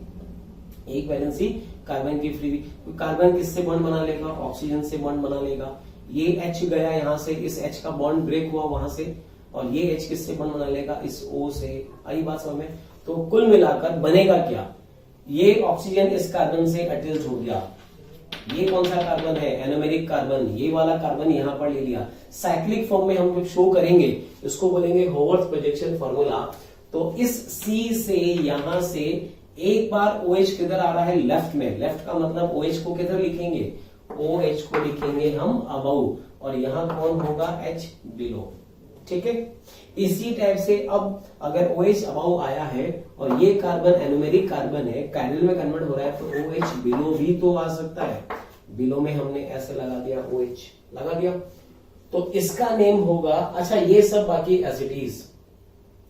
Speaker 1: एक वैलेंसी कार्बन की फ्री हुई। कार्बन किससे बॉन्ड बना लेगा, ऑक्सीजन से बॉन्ड बना लेगा। ये H गया यहां से, इस H का बॉन्ड ब्रेक हुआ वहां से, और ये H किससे बॉन्ड बना लेगा, इस O से। आई बात समझ में। तो कुल मिलाकर बनेगा क्या, ये ऑक्सीजन इस कार्बन से अटैच्ड हो गया। ये कौन सा कार्बन है, एनोमेरिक कार्बन, ये वाला कार्बन यहां पर ले लिया। साइक्लिक फॉर्म में हम जब शो करेंगे इसको बोलेंगे होवर्थ प्रोजेक्शन फॉर्मूला। तो इस C से यहां से एक बार OH किधर आ रहा है, लेफ्ट में। लेफ्ट का मतलब OH को किधर लिखेंगे, OH को लिखेंगे हम अबव, और यहां कौन होगा, H बिलो, ठीक है। इसी टाइप से अब अगर OH अबव आया है और ये कार्बन एनोमेरिक कार्बन है, कायरल में कन्वर्ट हो रहा है, तो OH बिलो भी तो आ सकता है। बिलो में हमने ऐसे लगा दिया, OH लगा दिया, तो इसका नेम होगा, अच्छा ये सब बाकी एसिडीज,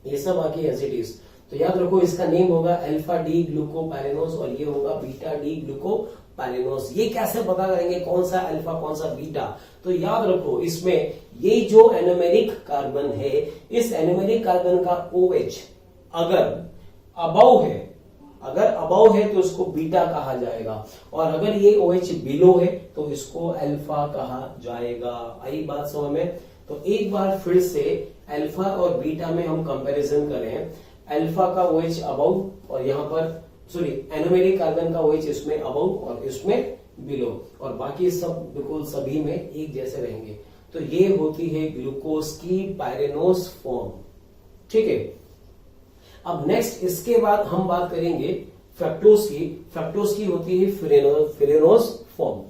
Speaker 1: ये सब बाकी एसिडीज, तो याद रखो इसका नेम होगा अल्फा डी ग्लूकोपाइरेनोस, और ये होगा बीटा डी ग्लूकोपाइरेनोस। ये कैसे पता करेंगे कौन सा अल्फा कौन सा बीटा, तो याद रखो इसमें ये जो एनोमेरिक कार्बन है, इस एनोमेरिक कार्बन का OH अगर अबव है, अगर अबव है तो इसको बीटा कहा जाएगा, और अगर ये OH बिलो है तो इसको अल्फा कहा जाएगा। आई बात समझ में। तो एक बार फिर से अल्फा और बीटा में हम कंपैरिजन करें, अल्फा का OH अबव, और यहां पर सॉरी एनोमेरिक कार्बन का OH इसमें अबव और इसमें बिलो, और बाकी सब बिल्कुल सभी में एक जैसे रहेंगे। तो ये होती है ग्लूकोज की पायरेनोस फॉर्म, ठीक है। अब नेक्स्ट इसके बाद हम बात करेंगे फ्रक्टोज की। फ्रक्टोज की होती है फिरेनोस फॉर्म।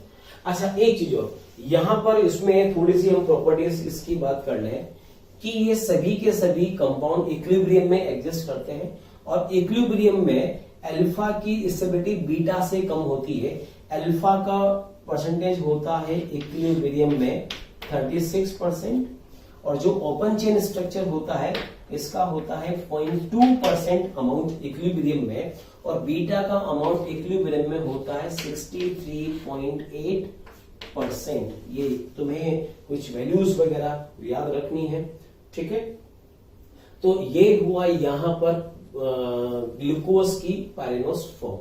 Speaker 1: अच्छा एक चीज और, यहां पर इसमें थोड़ी सी हम प्रॉपर्टीज इसकी बात कर लें कि ये सभी के सभी कंपाउंड इक्विलिब्रियम में एग्जिस्ट करते हैं, और इक्विलिब्रियम में अल्फा की स्टेबिलिटी बीटा से कम होती है। अल्फा का परसेंटेज होता है इक्विलिब्रियम में 36%, और जो ओपन चेन स्ट्रक्चर होता है इसका होता है 0.2% अमाउंट इक्विलिब्रियम में, और बीटा का अमाउंट इक्विलिब्रियम में होता है 63.8%। ये तुम्हें कुछ वैल्यूज वगैरह याद रखनी है, ठीक है। तो ये हुआ यहां पर ग्लूकोज की पायरेनोस फॉर्म।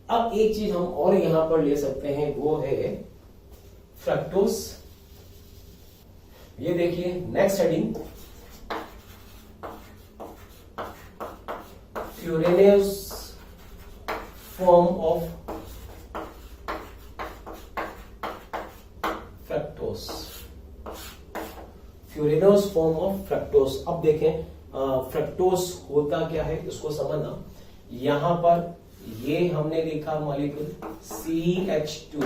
Speaker 1: अब एक चीज हम और यहां पर ले सकते हैं, वो है फ्रक्टोज। ये देखिए next heading, furanose form of fructose. Furanose form of fructose. अब देखें फ्रक्टोज होता क्या है इसको समझना। यहां पर ये हमने लिखा molecule CH2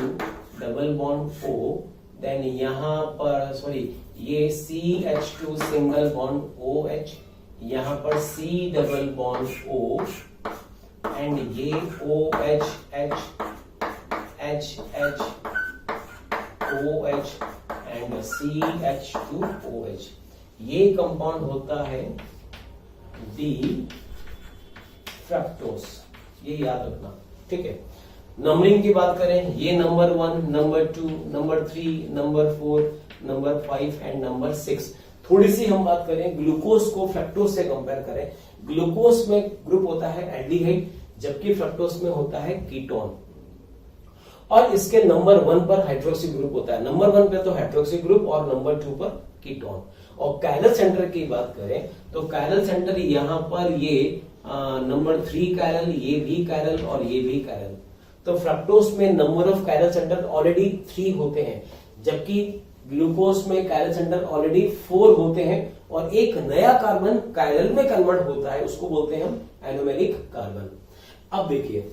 Speaker 1: double bond O, then यहां पर सॉरी ये CH2 सिंगल बॉन्ड OH, यहां पर C double bond O, and ये OH H H H OH and CH2OH। ये कंपाउंड होता है डी फ्रक्टोज। ये याद रखना, ठीक है। नंबरिंग की बात करें, ये number 1, number 2, number 3, number 4, number 5 and number 6। थोड़ी सी हम बात करें ग्लूकोज को फ्रक्टोज से कंपेयर करें, ग्लूकोज में ग्रुप होता है एल्डिहाइड, जबकि फ्रक्टोज में होता है कीटोन। और इसके नंबर 1 पर हाइड्रोक्सी ग्रुप होता है, नंबर 1 पे तो हाइड्रोक्सी ग्रुप और नंबर 2 पर कीटोन। और कायरल सेंटर की बात करें तो कायरल सेंटर यहां पर ये नंबर 3 कायरल, ये भी कायरल और ये भी कायरल। तो फ्रक्टोज में number of chiral centre already 3 होते हैं, जबकि ग्लूकोज में कायरल सेंटर ऑलरेडी 4 होते हैं और एक नया कार्बन कायरल में कन्वर्ट होता है, उसको बोलते हैं हम एनोमेरिक कार्बन। अब देखिए,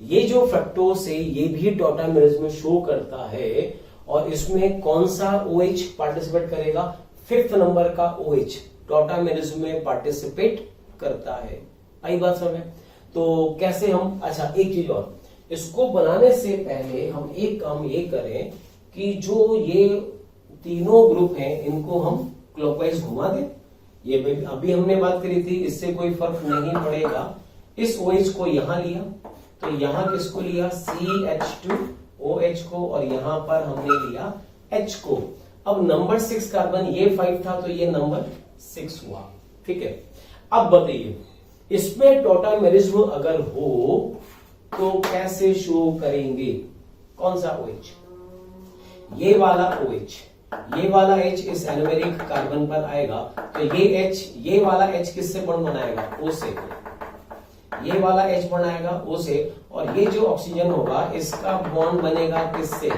Speaker 1: ये जो फ्रक्टोज है ये भी टॉटामेरिज में शो करता है और इसमें कौन सा OH पार्टिसिपेट करेगा, 5th नंबर का OH टॉटामेरिज में पार्टिसिपेट करता है। आई बात समझ? तो कैसे हम, अच्छा एक चीज और, इसको बनाने से पहले हम एक काम ये करें कि जो ये तीनों ग्रुप हैं इनको हम क्लॉकवाइज घुमा दें। ये अभी हमने बात करी थी, इससे कोई फर्क नहीं पड़ेगा। इस OH को यहां लिया तो यहां किसको लिया, CH2OH को, और यहां पर हमने लिया H को। अब नंबर 6 कार्बन, ये 5 था तो ये नंबर 6 हुआ, ठीक है। अब बताइए, इसमें टॉटामेरिज्म अगर हो तो कैसे शो करेंगे, कौन सा OH, ये वाला OH, ये वाला H इस एनोमेरिक कार्बन पर आएगा तो ये H, ये वाला H किससे बॉन्ड बनाएगा, O से। ये वाला H बनाएगा O से, और ये जो ऑक्सीजन होगा इसका बॉन्ड बनेगा किससे,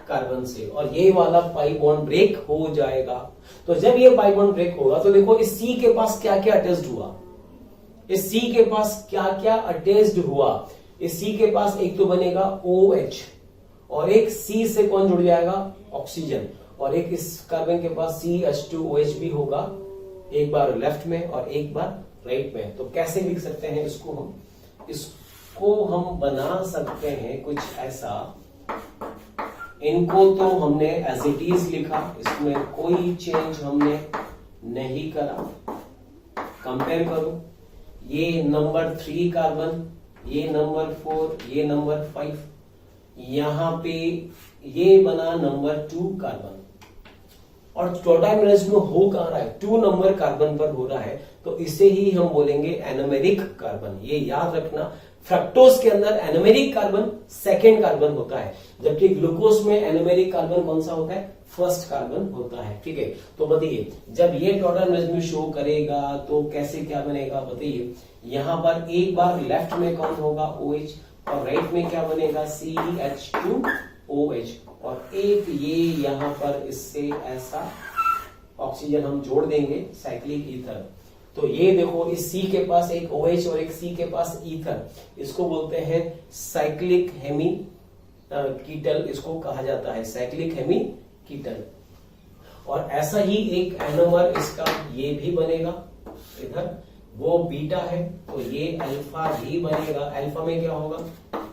Speaker 1: कार्बन से, और ये वाला पाई बॉन्ड ब्रेक हो जाएगा। तो जब ये पाई बॉन्ड ब्रेक होगा तो देखो इस C के पास क्या क्या अटैच्ड हुआ, इस C के पास क्या क्या अटैच्ड हुआ। इस C के पास एक तो बनेगा OH और एक C से कौन जुड़ जाएगा, ऑक्सीजन, और एक इस कार्बन के पास CH2OH भी होगा, एक बार लेफ्ट में और एक बार राइट में। तो कैसे लिख सकते हैं इसको हम बना सकते हैं कुछ ऐसा, इनको तो हमने एज इट इज लिखा, इसमें कोई चेंज हमने नहीं करा। कंपेयर करो, ये नंबर 3 कार्बन, ये नंबर 4, ये नंबर 5, यहां पे ये बना नंबर 2 कार्बन, और टॉटामेरिज्म हो कहां रहा है, 2 नंबर कार्बन पर हो रहा है, तो इसे ही हम बोलेंगे एनोमेरिक कार्बन। ये याद रखना, फ्रक्टोज के अंदर एनोमेरिक कार्बन 2nd कार्बन होता है, जबकि ग्लूकोज में एनोमेरिक कार्बन कौन सा होता है, 1st कार्बन होता है, ठीक है। तो बताइए, जब ये टॉटामेरिज्म शो करेगा तो कैसे क्या बनेगा, बताइए। यहां पर एक बार लेफ्ट में कौन होगा, OH, और राइट में क्या बनेगा, CH2OH, और एक ये यहां पर इससे ऐसा ऑक्सीजन हम जोड़ देंगे, साइक्लिक ईथर। तो ये देखो, इस C के पास एक OH और एक C के पास ईथर, इसको बोलते हैं साइक्लिक हेमी कीटल, इसको कहा जाता है साइक्लिक हेमी कीटल। और ऐसा ही एक एनोमर इसका ये भी बनेगा, इधर वो बीटा है तो ये अल्फा भी बनेगा। अल्फा में क्या होगा,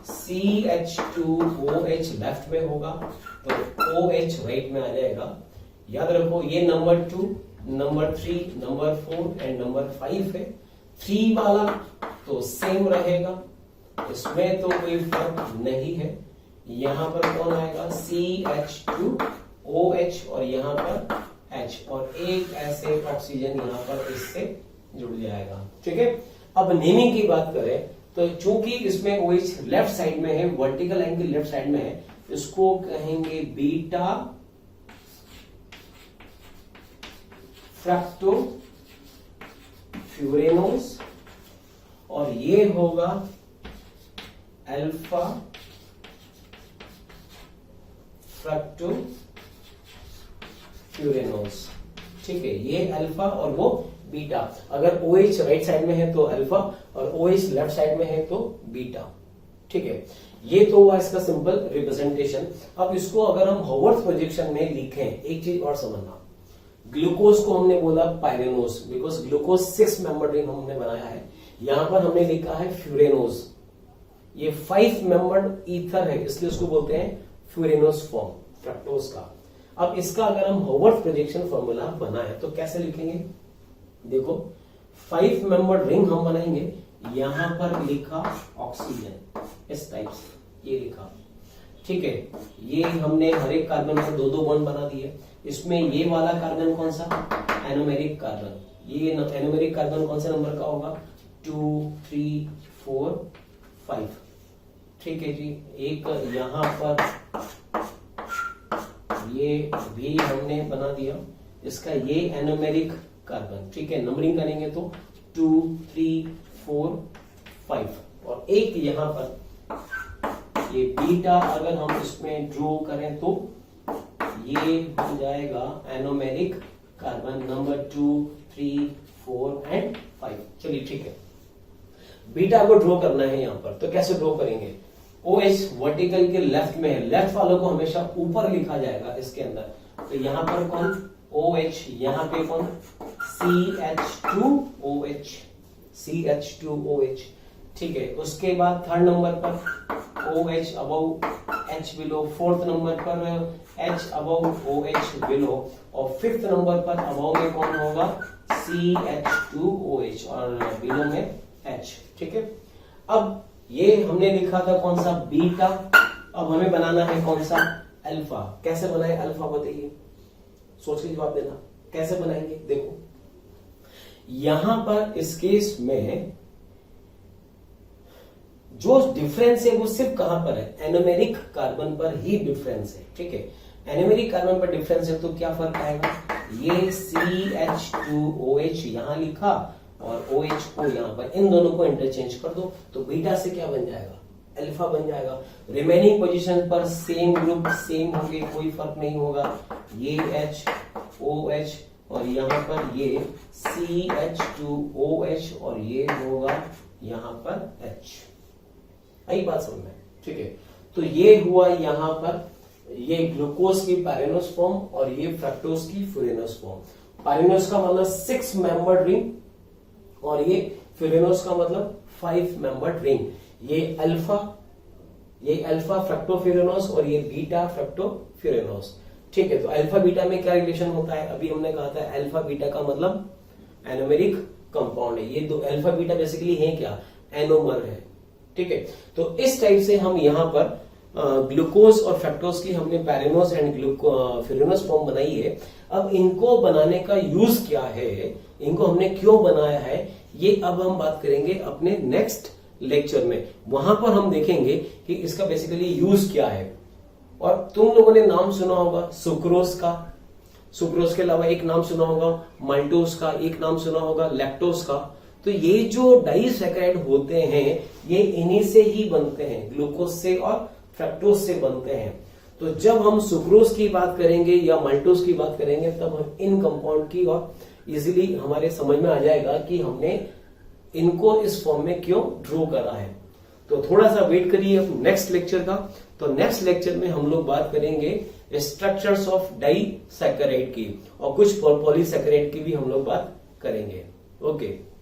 Speaker 1: CH2OH लेफ्ट में होगा तो OH राइट में आ जाएगा। याद रखो, ये number 2, number 3, number 4 and number 5 है। 3 वाला तो सेम रहेगा, इसमें तो कोई फर्क नहीं है। यहां पर कौन आएगा, CH2OH और यहां पर H, और एक ऐसे ऑक्सीजन यहां पर इससे जुड़ जाएगा, ठीक है। अब नेमिंग की बात करें तो चूंकि इसमें OH लेफ्ट साइड में है, वर्टिकल एंगल लेफ्ट साइड में है, इसको कहेंगे बीटा फ्रक्टो फ्यूरेनोस, और ये होगा अल्फा फ्रक्टो फ्यूरेनोस, ठीक है। ये अल्फा और वो बीटा। अगर OH राइट साइड में है तो अल्फा और OH लेफ्ट साइड में है तो बीटा, ठीक है। ये तो हुआ इसका सिंपल रिप्रेजेंटेशन। अब इसको अगर हम हॉवर्थ प्रोजेक्शन में लिखें, एक चीज और समझना, ग्लूकोज को हमने बोला pyranose, because glucose 6 member ring हमने बनाया है। यहां पर हमने लिखा है फ्यूरेनोस, ये 5 मेंबर्ड ईथर है, इसलिए उसको बोलते हैं फ्यूरेनोस फॉर्म फ्रक्टोज का। अब इसका अगर हम हॉवर्थ प्रोजेक्शन फॉर्मूला बनाए तो कैसे लिखेंगे, देखो 5 मेंबर्ड रिंग हम बनाएंगे, यहां पर लिखा ऑक्सीजन, इस टाइप से ये लिखा, ठीक है। ये हमने हर एक कार्बन पर दो दो बॉन्ड बना दिए। इसमें ये वाला कार्बन कौन सा, एनोमेरिक कार्बन, ये एनोमेरिक कार्बन कौन सा नंबर का होगा, 2, 3, 4, 5, ठीक है जी। एक यहां पर ये भी हमने बना दिया, इसका ये एनोमेरिक कार्बन, ठीक है। नंबरिंग करेंगे तो 2, 3, 4, 5, और एक यहां पर ये बीटा अगर हम इसमें ड्रॉ करें तो ये बन जाएगा एनोमेरिक कार्बन नंबर 2, 3, 4 एंड 5। चलिए ठीक है, बीटा को ड्रॉ करना है यहां पर, तो कैसे ड्रॉ करेंगे, OH वर्टिकल के लेफ्ट में है, लेफ्ट वालों को हमेशा ऊपर लिखा जाएगा इसके अंदर। तो यहां पर कौन OH, यहां पे कौन CH2OH, CH2OH, ठीक है। उसके बाद थर्ड नंबर पर OH above H below, fourth number पर H अबव OH बिलो, और फिफ्थ नंबर पर अबव में कौन होगा CH2OH और बिलो में H, ठीक है। अब ये हमने लिखा था कौन सा, बीटा। अब हमें बनाना है कौन सा, अल्फा। कैसे बनाए अल्फा, बताइए, सोच के जवाब देना, कैसे बनाएंगे। देखो यहां पर इस केस में जो डिफरेंस है वो सिर्फ कहां पर है, एनोमेरिक कार्बन पर ही डिफरेंस है, ठीक है। एनोमेरिक कार्बन पर डिफरेंस है तो क्या फर्क आएगा, ये CH2OH यहां लिखा और OH को यहां पर, इन दोनों को इंटरचेंज कर दो तो बीटा से क्या बन जाएगा, अल्फा बन जाएगा। रिमेनिंग पोजीशन पर सेम ग्रुप सेम होंगे, कोई फर्क नहीं होगा, ये H OH और यहां पर ये CH2OH और ये होगा यहां पर H। आई बात समझ में, ठीक है। तो ये हुआ यहां पर, ये ग्लूकोज की पैरेनोस फॉर्म और ये फ्रक्टोज की फ्यूरेनोस फॉर्म। पैरेनोस का मतलब 6 मेंबर्ड रिंग और ये फ्यूरेनोस का मतलब 5 मेंबर्ड रिंग। ये अल्फा फ्रक्टोफ्यूरेनोस और ये बीटा फ्रक्टोफ्यूरेनोस, ठीक है। तो अल्फा बीटा में क्या रिलेशन होता है, अभी हमने कहा था अल्फा बीटा का मतलब एनोमेरिक कंपाउंड है। ये दो अल्फा बीटा बेसिकली है क्या, एनोमर है, ठीक है। तो इस टाइप से हम यहां पर ग्लूकोज और फ्रक्टोज की हमने पैरेनोस एंड फ्यूरेनोस फॉर्म बनाई है। अब इनको बनाने का यूज क्या है, इनको हमने क्यों बनाया है, ये अब हम बात करेंगे अपने नेक्स्ट लेक्चर में। वहां पर हम देखेंगे कि इसका बेसिकली यूज क्या है। और तुम लोगों ने नाम सुना होगा सुक्रोज का, सुक्रोज के अलावा एक नाम सुना होगा माल्टोज का, एक नाम सुना होगा लैक्टोज का। तो ये जो डाइसैकेराइड होते हैं ये इन्हीं से ही बनते हैं, ग्लूकोज से और फ्रक्टोज से बनते हैं। तो जब हम सुक्रोज की बात करेंगे या माल्टोज की बात करेंगे तब हम इन कंपाउंड की और इजीली हमारे समझ में आ जाएगा कि हमने इनको इस फॉर्म में क्यों ड्रॉ करा है। तो थोड़ा सा वेट करिए नेक्स्ट लेक्चर का। तो नेक्स्ट लेक्चर में हम लोग बात करेंगे स्ट्रक्चर्स ऑफ डाइसैकेराइड की और कुछ पॉलीसैकेराइड की भी हम लोग बात करेंगे। ओके।